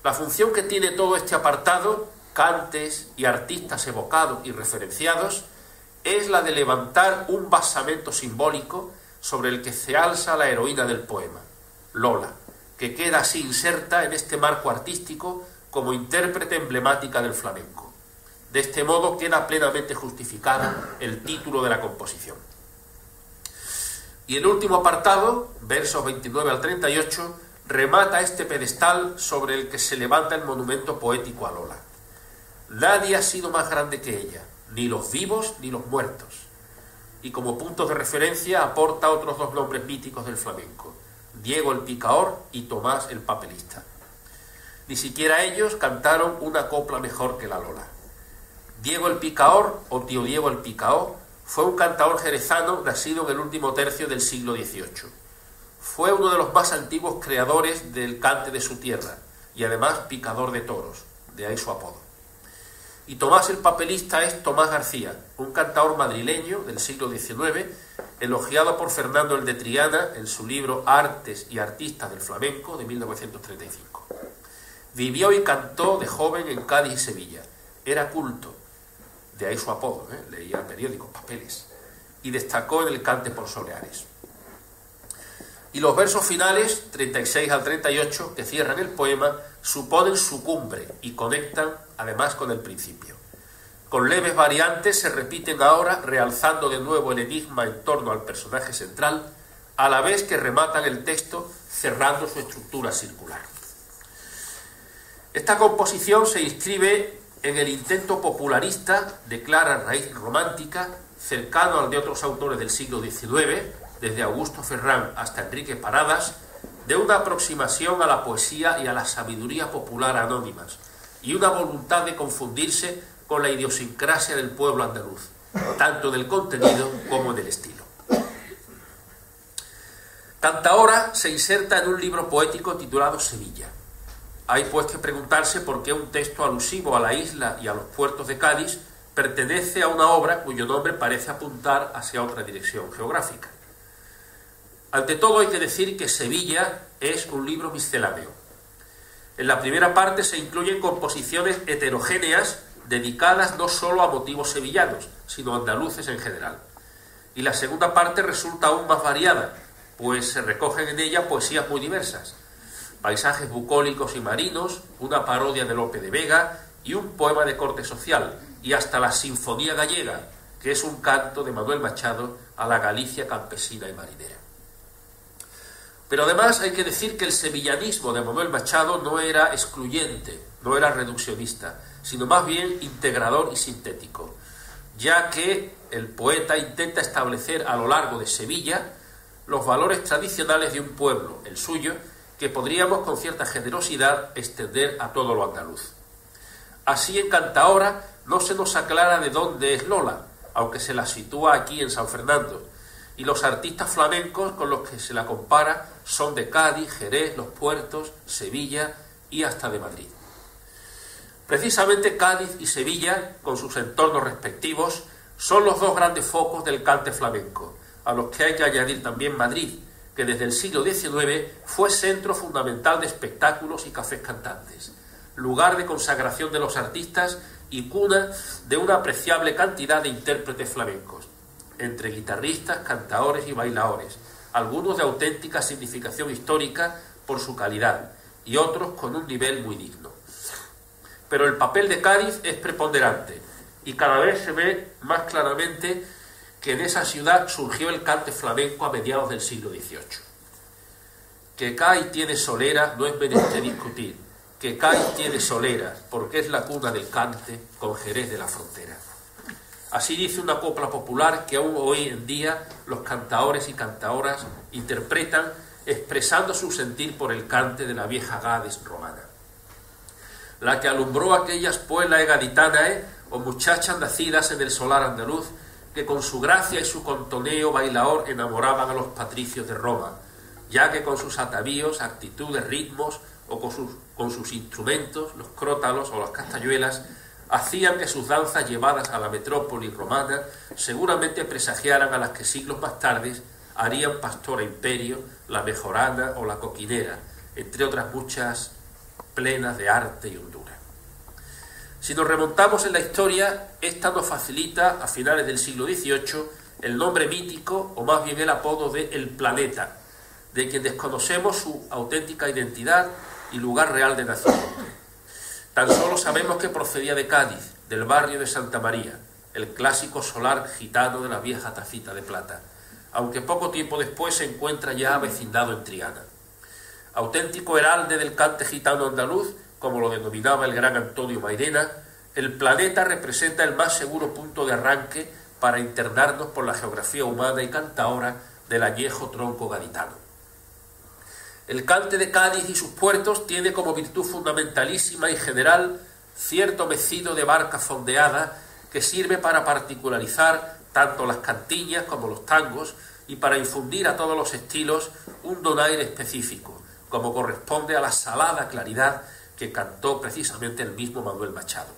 La función que tiene todo este apartado, cantes y artistas evocados y referenciados, es la de levantar un basamento simbólico sobre el que se alza la heroína del poema, Lola, que queda así inserta en este marco artístico como intérprete emblemática del flamenco. De este modo queda plenamente justificado el título de la composición. Y el último apartado, versos 29 al 38, remata este pedestal sobre el que se levanta el monumento poético a Lola. Nadie ha sido más grande que ella, ni los vivos ni los muertos. Y como puntos de referencia aporta otros dos nombres míticos del flamenco, Diego el Picaor y Tomás el Papelista. Ni siquiera ellos cantaron una copla mejor que la Lola. Diego el Picaor, o Tío Diego el Picaó, fue un cantaor jerezano nacido en el último tercio del siglo XVIII. Fue uno de los más antiguos creadores del cante de su tierra y además picador de toros, de ahí su apodo. Y Tomás el Papelista es Tomás García, un cantaor madrileño del siglo XIX, elogiado por Fernando el de Triana en su libro Artes y Artistas del Flamenco de 1935. Vivió y cantó de joven en Cádiz y Sevilla. Era culto, de ahí su apodo, leía periódicos, papeles, y destacó en el cante por soleares. Y los versos finales, 36 al 38, que cierran el poema, suponen su cumbre y conectan además con el principio. Con leves variantes se repiten ahora, realzando de nuevo el enigma en torno al personaje central, a la vez que rematan el texto cerrando su estructura circular. Esta composición se inscribe en el intento popularista de clara raíz romántica, cercano al de otros autores del siglo XIX, desde Augusto Ferrán hasta Enrique Paradas, de una aproximación a la poesía y a la sabiduría popular anónimas, y una voluntad de confundirse con la idiosincrasia del pueblo andaluz, tanto en el contenido como en el estilo. Cantaora se inserta en un libro poético titulado Sevilla. Hay pues que preguntarse por qué un texto alusivo a la isla y a los puertos de Cádiz pertenece a una obra cuyo nombre parece apuntar hacia otra dirección geográfica. Ante todo hay que decir que Sevilla es un libro misceláneo. En la primera parte se incluyen composiciones heterogéneas dedicadas no solo a motivos sevillanos, sino andaluces en general. Y la segunda parte resulta aún más variada, pues se recogen en ella poesías muy diversas. Paisajes bucólicos y marinos, una parodia de Lope de Vega y un poema de corte social, y hasta la Sinfonía Gallega, que es un canto de Manuel Machado a la Galicia campesina y marinera. Pero además hay que decir que el sevillanismo de Manuel Machado no era excluyente, no era reduccionista, sino más bien integrador y sintético, ya que el poeta intenta establecer a lo largo de Sevilla los valores tradicionales de un pueblo, el suyo, que podríamos con cierta generosidad extender a todo lo andaluz. Así en Cantaora no se nos aclara de dónde es Lola, aunque se la sitúa aquí en San Fernando, y los artistas flamencos con los que se la compara son de Cádiz, Jerez, Los Puertos, Sevilla y hasta de Madrid. Precisamente Cádiz y Sevilla, con sus entornos respectivos, son los dos grandes focos del cante flamenco, a los que hay que añadir también Madrid, que desde el siglo XIX fue centro fundamental de espectáculos y cafés cantantes, lugar de consagración de los artistas y cuna de una apreciable cantidad de intérpretes flamencos, entre guitarristas, cantaores y bailaores, algunos de auténtica significación histórica por su calidad y otros con un nivel muy digno. Pero el papel de Cádiz es preponderante y cada vez se ve más claramente que en esa ciudad surgió el cante flamenco a mediados del siglo XVIII. Que Cádiz tiene solera no es menester discutir, que Cádiz tiene solera porque es la cuna del cante con Jerez de la Frontera. Así dice una copla popular que aún hoy en día los cantaores y cantaoras interpretan expresando su sentir por el cante de la vieja Gades romana. La que alumbró aquellas pueblas gaditanas o muchachas nacidas en el solar andaluz que con su gracia y su contoneo bailaor enamoraban a los patricios de Roma ya que con sus atavíos, actitudes, ritmos o con sus instrumentos, los crótalos o las castañuelas, hacían que sus danzas llevadas a la metrópoli romana seguramente presagiaran a las que siglos más tarde harían Pastora Imperio, la Mejorana o la Coquinera, entre otras muchas plenas de arte y hondura. Si nos remontamos en la historia, esta nos facilita, a finales del siglo XVIII, el nombre mítico, o más bien el apodo de El Planeta, de quien desconocemos su auténtica identidad y lugar real de nacimiento. Tan solo sabemos que procedía de Cádiz, del barrio de Santa María, el clásico solar gitano de la vieja Tacita de Plata, aunque poco tiempo después se encuentra ya avecindado en Triana. Auténtico heralde del cante gitano andaluz, como lo denominaba el gran Antonio Mairena, El Planeta representa el más seguro punto de arranque para internarnos por la geografía humana y cantaora del añejo tronco gaditano. El cante de Cádiz y sus puertos tiene como virtud fundamentalísima y general cierto mecido de barca fondeada que sirve para particularizar tanto las cantiñas como los tangos y para infundir a todos los estilos un donaire específico, como corresponde a la salada claridad que cantó precisamente el mismo Manuel Machado.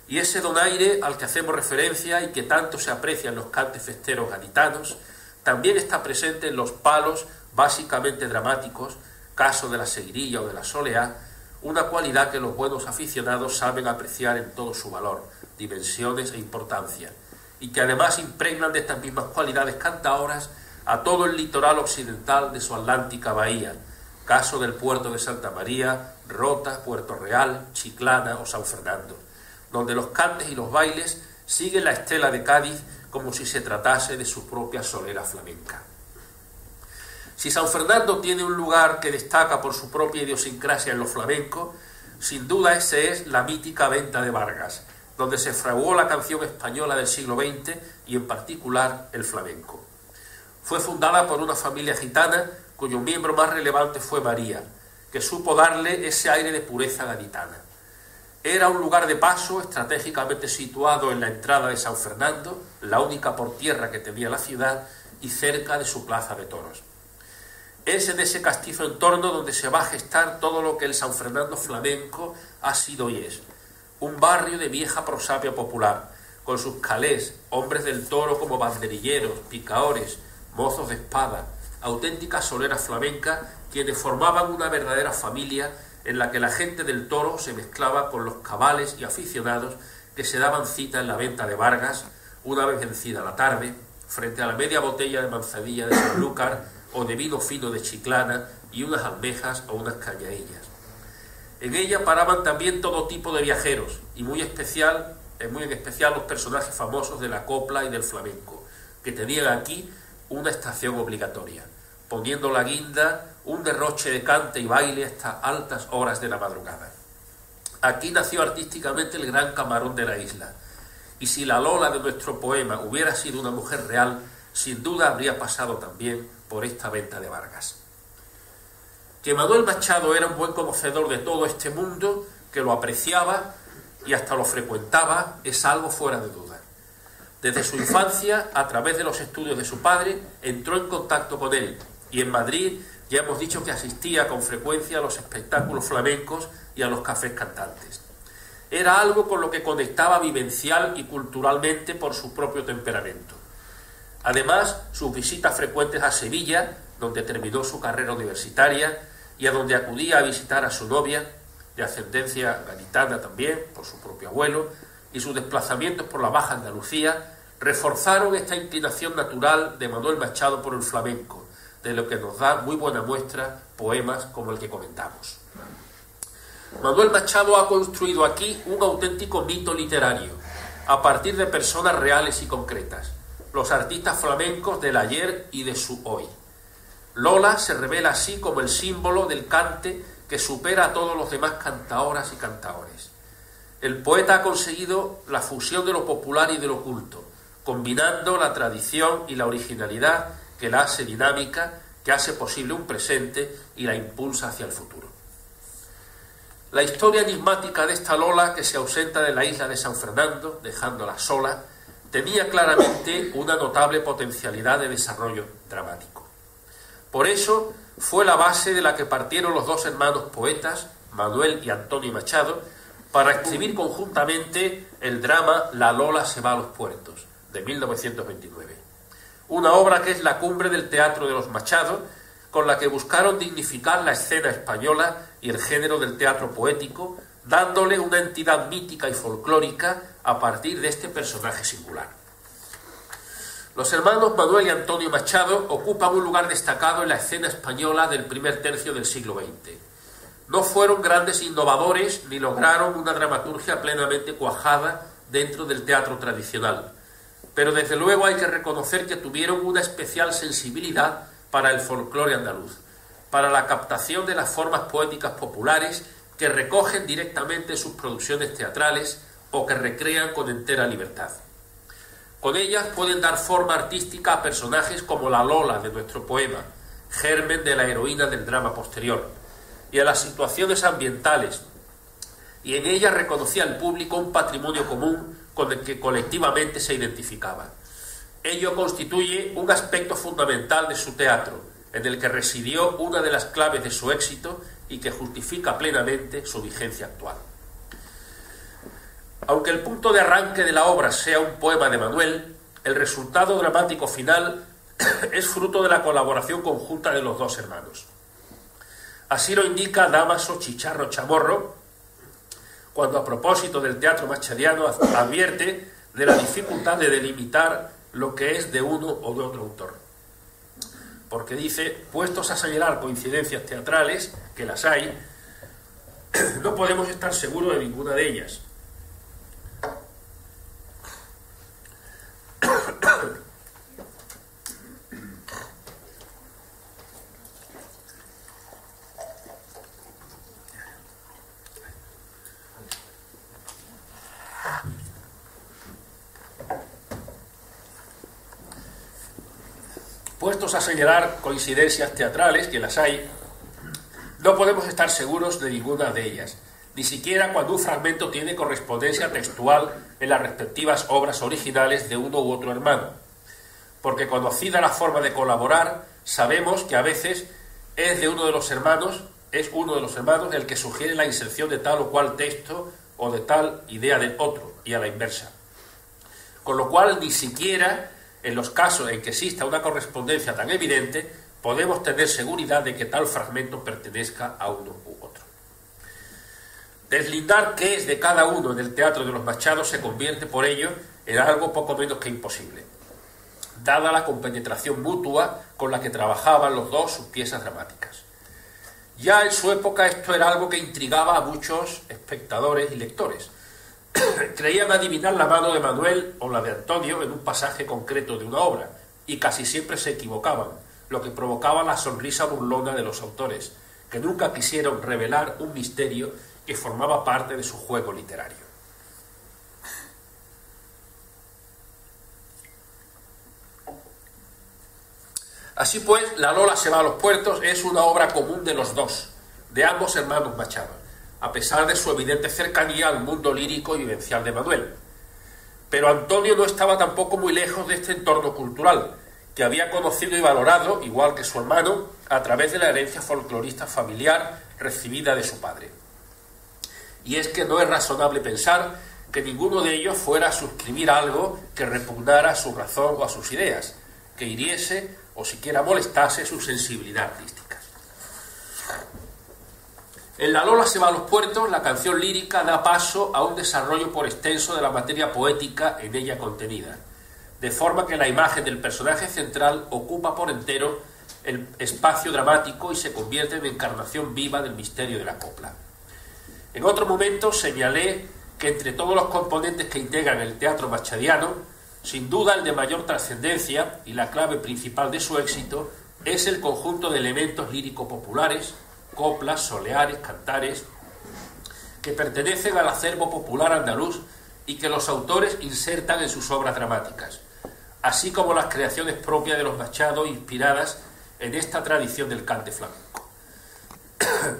Y ese donaire al que hacemos referencia y que tanto se aprecia en los cantes festeros gaditanos, también está presente en los palos básicamente dramáticos, caso de la seguirilla o de la soleá, una cualidad que los buenos aficionados saben apreciar en todo su valor, dimensiones e importancia, y que además impregnan de estas mismas cualidades cantaoras a todo el litoral occidental de su atlántica bahía, caso del puerto de Santa María, Rota, Puerto Real, Chiclana o San Fernando, donde los cantes y los bailes siguen la estela de Cádiz como si se tratase de su propia solera flamenca. Si San Fernando tiene un lugar que destaca por su propia idiosincrasia en lo flamenco, sin duda ese es la mítica Venta de Vargas, donde se fraguó la canción española del siglo XX y en particular el flamenco. Fue fundada por una familia gitana cuyo miembro más relevante fue María, que supo darle ese aire de pureza gaditana. Era un lugar de paso estratégicamente situado en la entrada de San Fernando, la única por tierra que tenía la ciudad, y cerca de su plaza de toros. Es en ese castizo entorno donde se va a gestar todo lo que el San Fernando flamenco ha sido y es. Un barrio de vieja prosapia popular, con sus calés, hombres del toro como banderilleros, picaores, mozos de espada, auténticas soleras flamencas, quienes formaban una verdadera familia en la que la gente del toro se mezclaba con los cabales y aficionados que se daban cita en la Venta de Vargas, una vez vencida la tarde, frente a la media botella de manzanilla de Sanlúcar o de vino fino de Chiclana y unas almejas o unas cañaillas. En ella paraban también todo tipo de viajeros y muy en especial los personajes famosos de la copla y del flamenco, que tenían aquí una estación obligatoria, poniendo la guinda un derroche de cante y baile hasta altas horas de la madrugada. Aquí nació artísticamente el gran camarón de la isla, y si la Lola de nuestro poema hubiera sido una mujer real, sin duda habría pasado también por esta Venta de Vargas. Que Manuel Machado era un buen conocedor de todo este mundo, que lo apreciaba y hasta lo frecuentaba, es algo fuera de duda. Desde su infancia, a través de los estudios de su padre, entró en contacto con él, y en Madrid ya hemos dicho que asistía con frecuencia a los espectáculos flamencos y a los cafés cantantes. Era algo con lo que conectaba vivencial y culturalmente por su propio temperamento. Además, sus visitas frecuentes a Sevilla, donde terminó su carrera universitaria, y a donde acudía a visitar a su novia, de ascendencia gaditana también, por su propio abuelo, y sus desplazamientos por la Baja Andalucía, reforzaron esta inclinación natural de Manuel Machado por el flamenco, de lo que nos da muy buena muestra poemas como el que comentamos. Manuel Machado ha construido aquí un auténtico mito literario, a partir de personas reales y concretas, los artistas flamencos del ayer y de su hoy. Lola se revela así como el símbolo del cante que supera a todos los demás cantaoras y cantaores. El poeta ha conseguido la fusión de lo popular y de lo culto, combinando la tradición y la originalidad que la hace dinámica, que hace posible un presente y la impulsa hacia el futuro. La historia enigmática de esta Lola, que se ausenta de la isla de San Fernando, dejándola sola, tenía claramente una notable potencialidad de desarrollo dramático. Por eso fue la base de la que partieron los dos hermanos poetas, Manuel y Antonio Machado, para escribir conjuntamente el drama La Lola se va a los puertos, de 1929. Una obra que es la cumbre del teatro de los Machado, con la que buscaron dignificar la escena española y el género del teatro poético, dándole una entidad mítica y folclórica a partir de este personaje singular. Los hermanos Manuel y Antonio Machado ocupan un lugar destacado en la escena española del primer tercio del siglo XX. No fueron grandes innovadores ni lograron una dramaturgia plenamente cuajada dentro del teatro tradicional, pero desde luego hay que reconocer que tuvieron una especial sensibilidad para el folclore andaluz, para la captación de las formas poéticas populares que recogen directamente sus producciones teatrales o que recrean con entera libertad. Con ellas pueden dar forma artística a personajes como la Lola de nuestro poema, germen de la heroína del drama posterior, y a las situaciones ambientales, y en ellas reconocía al público un patrimonio común con el que colectivamente se identificaba. Ello constituye un aspecto fundamental de su teatro, en el que residió una de las claves de su éxito y que justifica plenamente su vigencia actual. Aunque el punto de arranque de la obra sea un poema de Manuel, el resultado dramático final es fruto de la colaboración conjunta de los dos hermanos. Así lo indica Dámaso Chicharro Chamorro, cuando a propósito del teatro machadiano advierte de la dificultad de delimitar lo que es de uno o de otro autor. Porque dice, puestos a señalar coincidencias teatrales, que las hay, no podemos estar seguros de ninguna de ellas. Puestos a señalar coincidencias teatrales, que las hay, no podemos estar seguros de ninguna de ellas, ni siquiera cuando un fragmento tiene correspondencia textual en las respectivas obras originales de uno u otro hermano, porque conocida la forma de colaborar, sabemos que a veces es uno de los hermanos el que sugiere la inserción de tal o cual texto o de tal idea del otro, y a la inversa. Con lo cual, ni siquiera en los casos en que exista una correspondencia tan evidente, podemos tener seguridad de que tal fragmento pertenezca a uno u otro. Deslindar qué es de cada uno en el teatro de los Machado se convierte por ello en algo poco menos que imposible, dada la compenetración mutua con la que trabajaban los dos sus piezas dramáticas. Ya en su época esto era algo que intrigaba a muchos espectadores y lectores. Creían adivinar la mano de Manuel o la de Antonio en un pasaje concreto de una obra, y casi siempre se equivocaban, lo que provocaba la sonrisa burlona de los autores, que nunca quisieron revelar un misterio que formaba parte de su juego literario. Así pues, La Lola se va a los puertos es una obra común de los dos, de ambos hermanos Machado, a pesar de su evidente cercanía al mundo lírico y vivencial de Manuel. Pero Antonio no estaba tampoco muy lejos de este entorno cultural, que había conocido y valorado, igual que su hermano, a través de la herencia folclorista familiar recibida de su padre. Y es que no es razonable pensar que ninguno de ellos fuera a suscribir algo que repugnara a su razón o a sus ideas, que hiriese o siquiera molestase su sensibilidad artística. En La Lola se va a los puertos, la canción lírica da paso a un desarrollo por extenso de la materia poética en ella contenida, de forma que la imagen del personaje central ocupa por entero el espacio dramático y se convierte en encarnación viva del misterio de la copla. En otro momento señalé que entre todos los componentes que integran el teatro machadiano, sin duda el de mayor trascendencia y la clave principal de su éxito es el conjunto de elementos lírico-populares, coplas, soleares, cantares, que pertenecen al acervo popular andaluz y que los autores insertan en sus obras dramáticas, así como las creaciones propias de los Machado inspiradas en esta tradición del cante flamenco.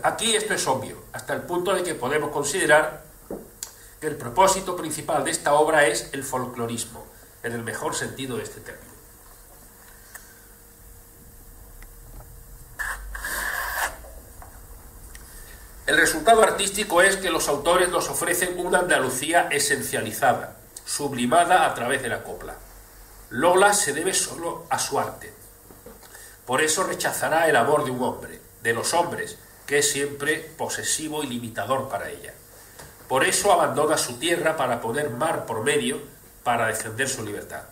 Aquí esto es obvio, hasta el punto de que podemos considerar que el propósito principal de esta obra es el folclorismo, en el mejor sentido de este término. resultado artístico es que los autores nos ofrecen una Andalucía esencializada, sublimada a través de la copla. Lola se debe solo a su arte. Por eso rechazará el amor de un hombre, de los hombres, que es siempre posesivo y limitador para ella. Por eso abandona su tierra para poner mar por medio para defender su libertad.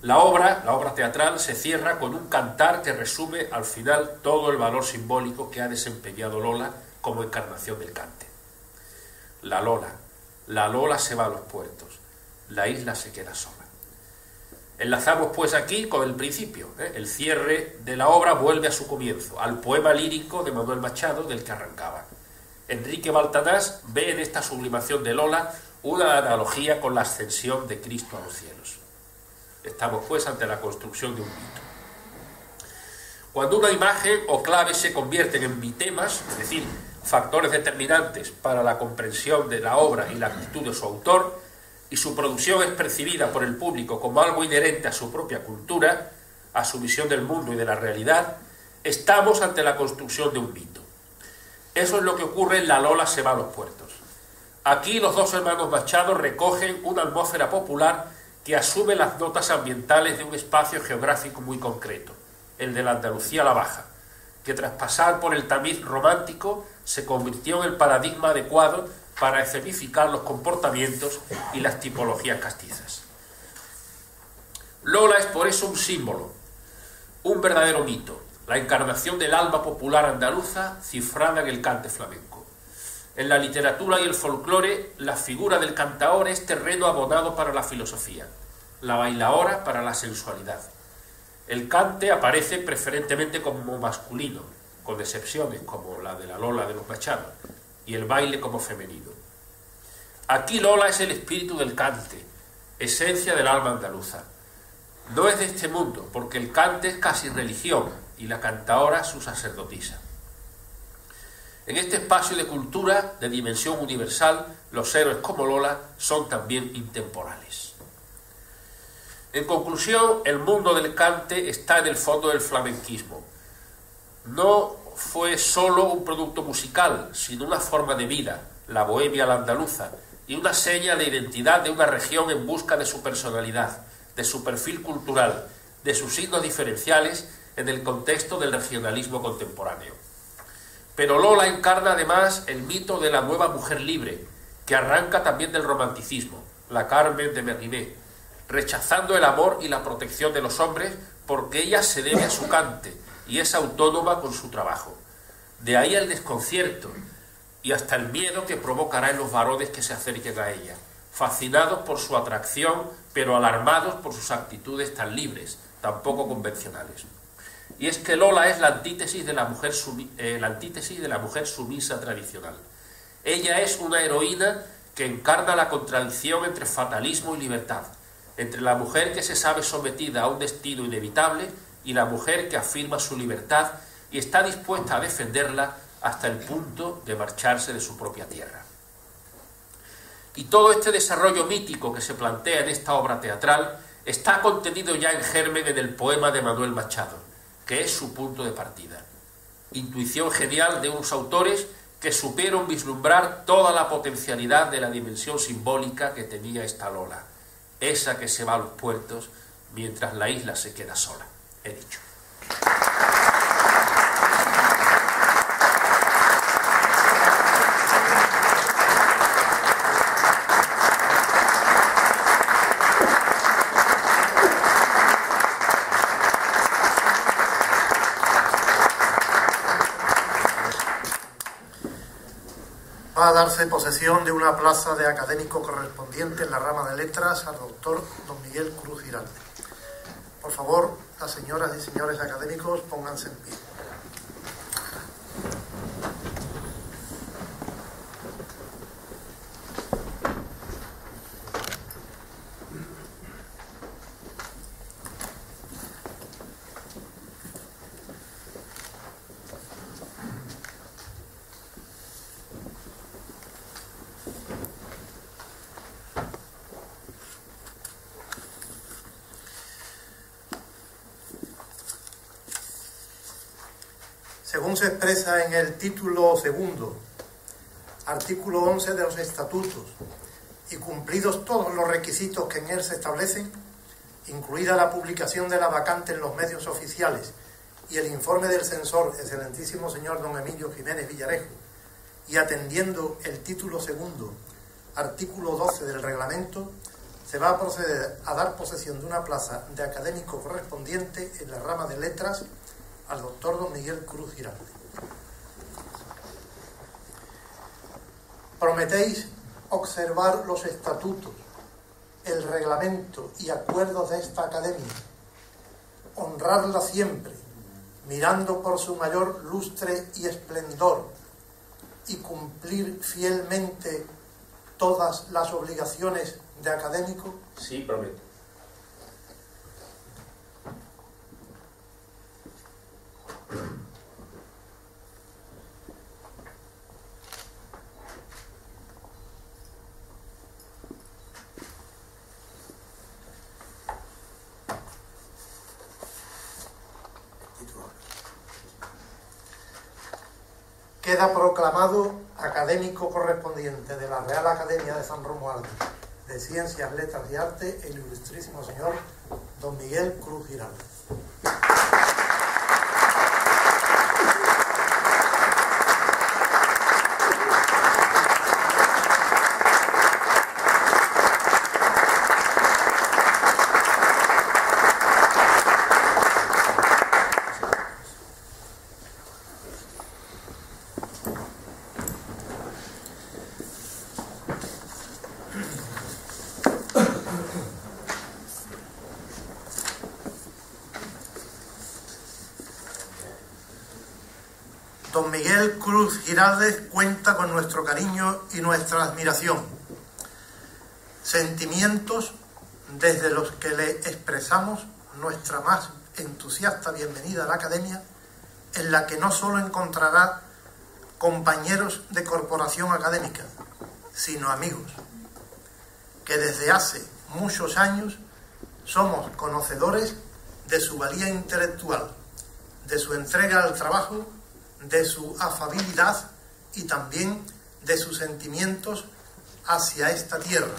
La obra teatral se cierra con un cantar que resume al final todo el valor simbólico que ha desempeñado Lola como encarnación del cante. La Lola se va a los puertos, la isla se queda sola. Enlazamos pues aquí con el principio, el cierre de la obra vuelve a su comienzo, al poema lírico de Manuel Machado del que arrancaba. Enrique Baltanás ve en esta sublimación de Lola una analogía con la ascensión de Cristo a los cielos. Estamos pues ante la construcción de un mito. Cuando una imagen o clave se convierten en mitemas, es decir, factores determinantes para la comprensión de la obra y la actitud de su autor, y su producción es percibida por el público como algo inherente a su propia cultura, a su visión del mundo y de la realidad, estamos ante la construcción de un mito. Eso es lo que ocurre en La Lola se va a los puertos. Aquí los dos hermanos Machado recogen una atmósfera popular que asume las notas ambientales de un espacio geográfico muy concreto, el de la Andalucía la Baja, que tras pasar por el tamiz romántico se convirtió en el paradigma adecuado para escenificar los comportamientos y las tipologías castizas. Lola es por eso un símbolo, un verdadero mito, la encarnación del alma popular andaluza cifrada en el cante flamenco. En la literatura y el folclore, la figura del cantaor es terreno abonado para la filosofía, la bailaora para la sensualidad. El cante aparece preferentemente como masculino, con excepciones como la de la Lola de los Machado, y el baile como femenino. Aquí Lola es el espíritu del cante, esencia del alma andaluza. No es de este mundo, porque el cante es casi religión y la cantaora su sacerdotisa. En este espacio de cultura de dimensión universal, los héroes como Lola son también intemporales. En conclusión, el mundo del cante está en el fondo del flamenquismo. No fue solo un producto musical, sino una forma de vida, la bohemia a la andaluza, y una seña de identidad de una región en busca de su personalidad, de su perfil cultural, de sus signos diferenciales en el contexto del regionalismo contemporáneo. Pero Lola encarna además el mito de la nueva mujer libre, que arranca también del romanticismo, la Carmen de Merriné, rechazando el amor y la protección de los hombres porque ella se debe a su cante y es autónoma con su trabajo. De ahí el desconcierto y hasta el miedo que provocará en los varones que se acerquen a ella, fascinados por su atracción, pero alarmados por sus actitudes tan libres, tan poco convencionales. Y es que Lola es la antítesis de la mujer sumisa tradicional. Ella es una heroína que encarna la contradicción entre fatalismo y libertad, entre la mujer que se sabe sometida a un destino inevitable y la mujer que afirma su libertad y está dispuesta a defenderla hasta el punto de marcharse de su propia tierra. Y todo este desarrollo mítico que se plantea en esta obra teatral está contenido ya en germen en el poema de Manuel Machado, que es su punto de partida. Intuición genial de unos autores que supieron vislumbrar toda la potencialidad de la dimensión simbólica que tenía esta Lola, esa que se va a los puertos mientras la isla se queda sola. He dicho.
Va a darse posesión de una plaza de académico correspondiente en la rama de letras al doctor don Miguel Cruz Giralde. Por favor, las señoras y señores académicos, pónganse en pie. Según se expresa en el título segundo artículo 11 de los estatutos, y cumplidos todos los requisitos que en él se establecen, incluida la publicación de la vacante en los medios oficiales y el informe del censor, excelentísimo señor don Emilio Jiménez Villarejo, y atendiendo el título segundo, artículo 12 del reglamento, se va a proceder a dar posesión de una plaza de académico correspondiente en la rama de letras al doctor don Miguel Cruz Giralde. Prometéis observar los estatutos, el reglamento y acuerdos de esta academia, honrarla siempre, mirando por su mayor lustre y esplendor, y cumplir fielmente todas las obligaciones de académico.
Sí, prometo.
Queda proclamado académico correspondiente de la Real Academia de San Romualdo de Ciencias, Letras y Arte el ilustrísimo señor don Miguel Cruz Giralde. Don Miguel Cruz Giralde cuenta con nuestro cariño y nuestra admiración, sentimientos desde los que le expresamos nuestra más entusiasta bienvenida a la Academia, en la que no solo encontrará compañeros de corporación académica, sino amigos, que desde hace muchos años somos conocedores de su valía intelectual, de su entrega al trabajo, de su afabilidad y también de sus sentimientos hacia esta tierra,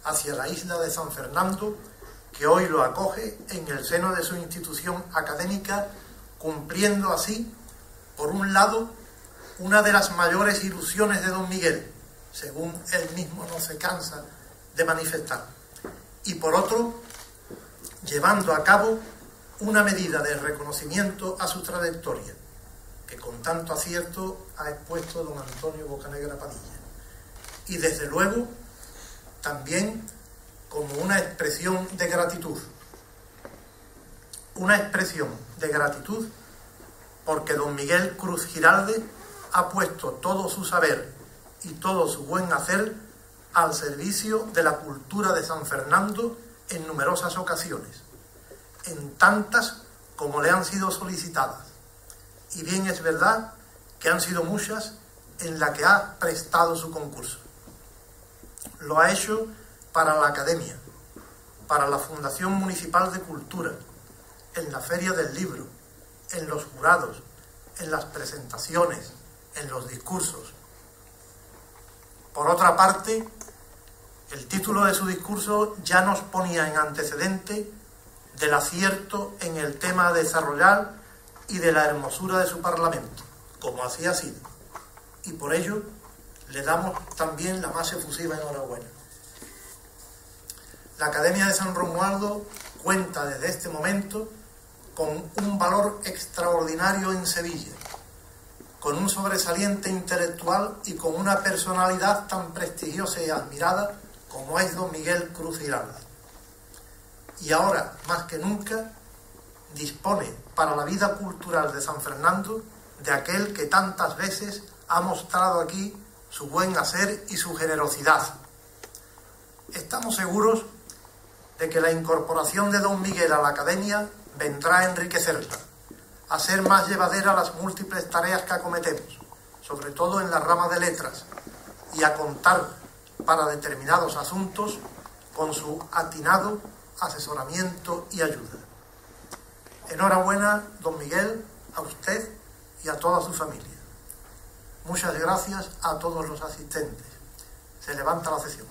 hacia la isla de San Fernando, que hoy lo acoge en el seno de su institución académica, cumpliendo así, por un lado, una de las mayores ilusiones de don Miguel, según él mismo no se cansa de manifestar, y por otro, llevando a cabo una medida de reconocimiento a su trayectoria, que con tanto acierto ha expuesto don Antonio Bocanegra Padilla. Y desde luego, también como una expresión de gratitud. Una expresión de gratitud porque don Miguel Cruz Giralde ha puesto todo su saber y todo su buen hacer al servicio de la cultura de San Fernando en numerosas ocasiones, en tantas como le han sido solicitadas. Y bien es verdad que han sido muchas en las que ha prestado su concurso. Lo ha hecho para la Academia, para la Fundación Municipal de Cultura, en la Feria del Libro, en los jurados, en las presentaciones, en los discursos. Por otra parte, el título de su discurso ya nos ponía en antecedente del acierto en el tema a desarrollar y de la hermosura de su Parlamento, como así ha sido. Y por ello le damos también la más efusiva enhorabuena. La Academia de San Romualdo cuenta desde este momento con un valor extraordinario en Sevilla, con un sobresaliente intelectual y con una personalidad tan prestigiosa y admirada como es don Miguel Cruz Giralde. Y ahora, más que nunca, dispone para la vida cultural de San Fernando de aquel que tantas veces ha mostrado aquí su buen hacer y su generosidad. Estamos seguros de que la incorporación de don Miguel a la Academia vendrá a enriquecerla, a ser más llevadera las múltiples tareas que acometemos, sobre todo en la rama de letras, y a contar para determinados asuntos con su atinado asesoramiento y ayuda. Enhorabuena, don Miguel, a usted y a toda su familia. Muchas gracias a todos los asistentes. Se levanta la sesión.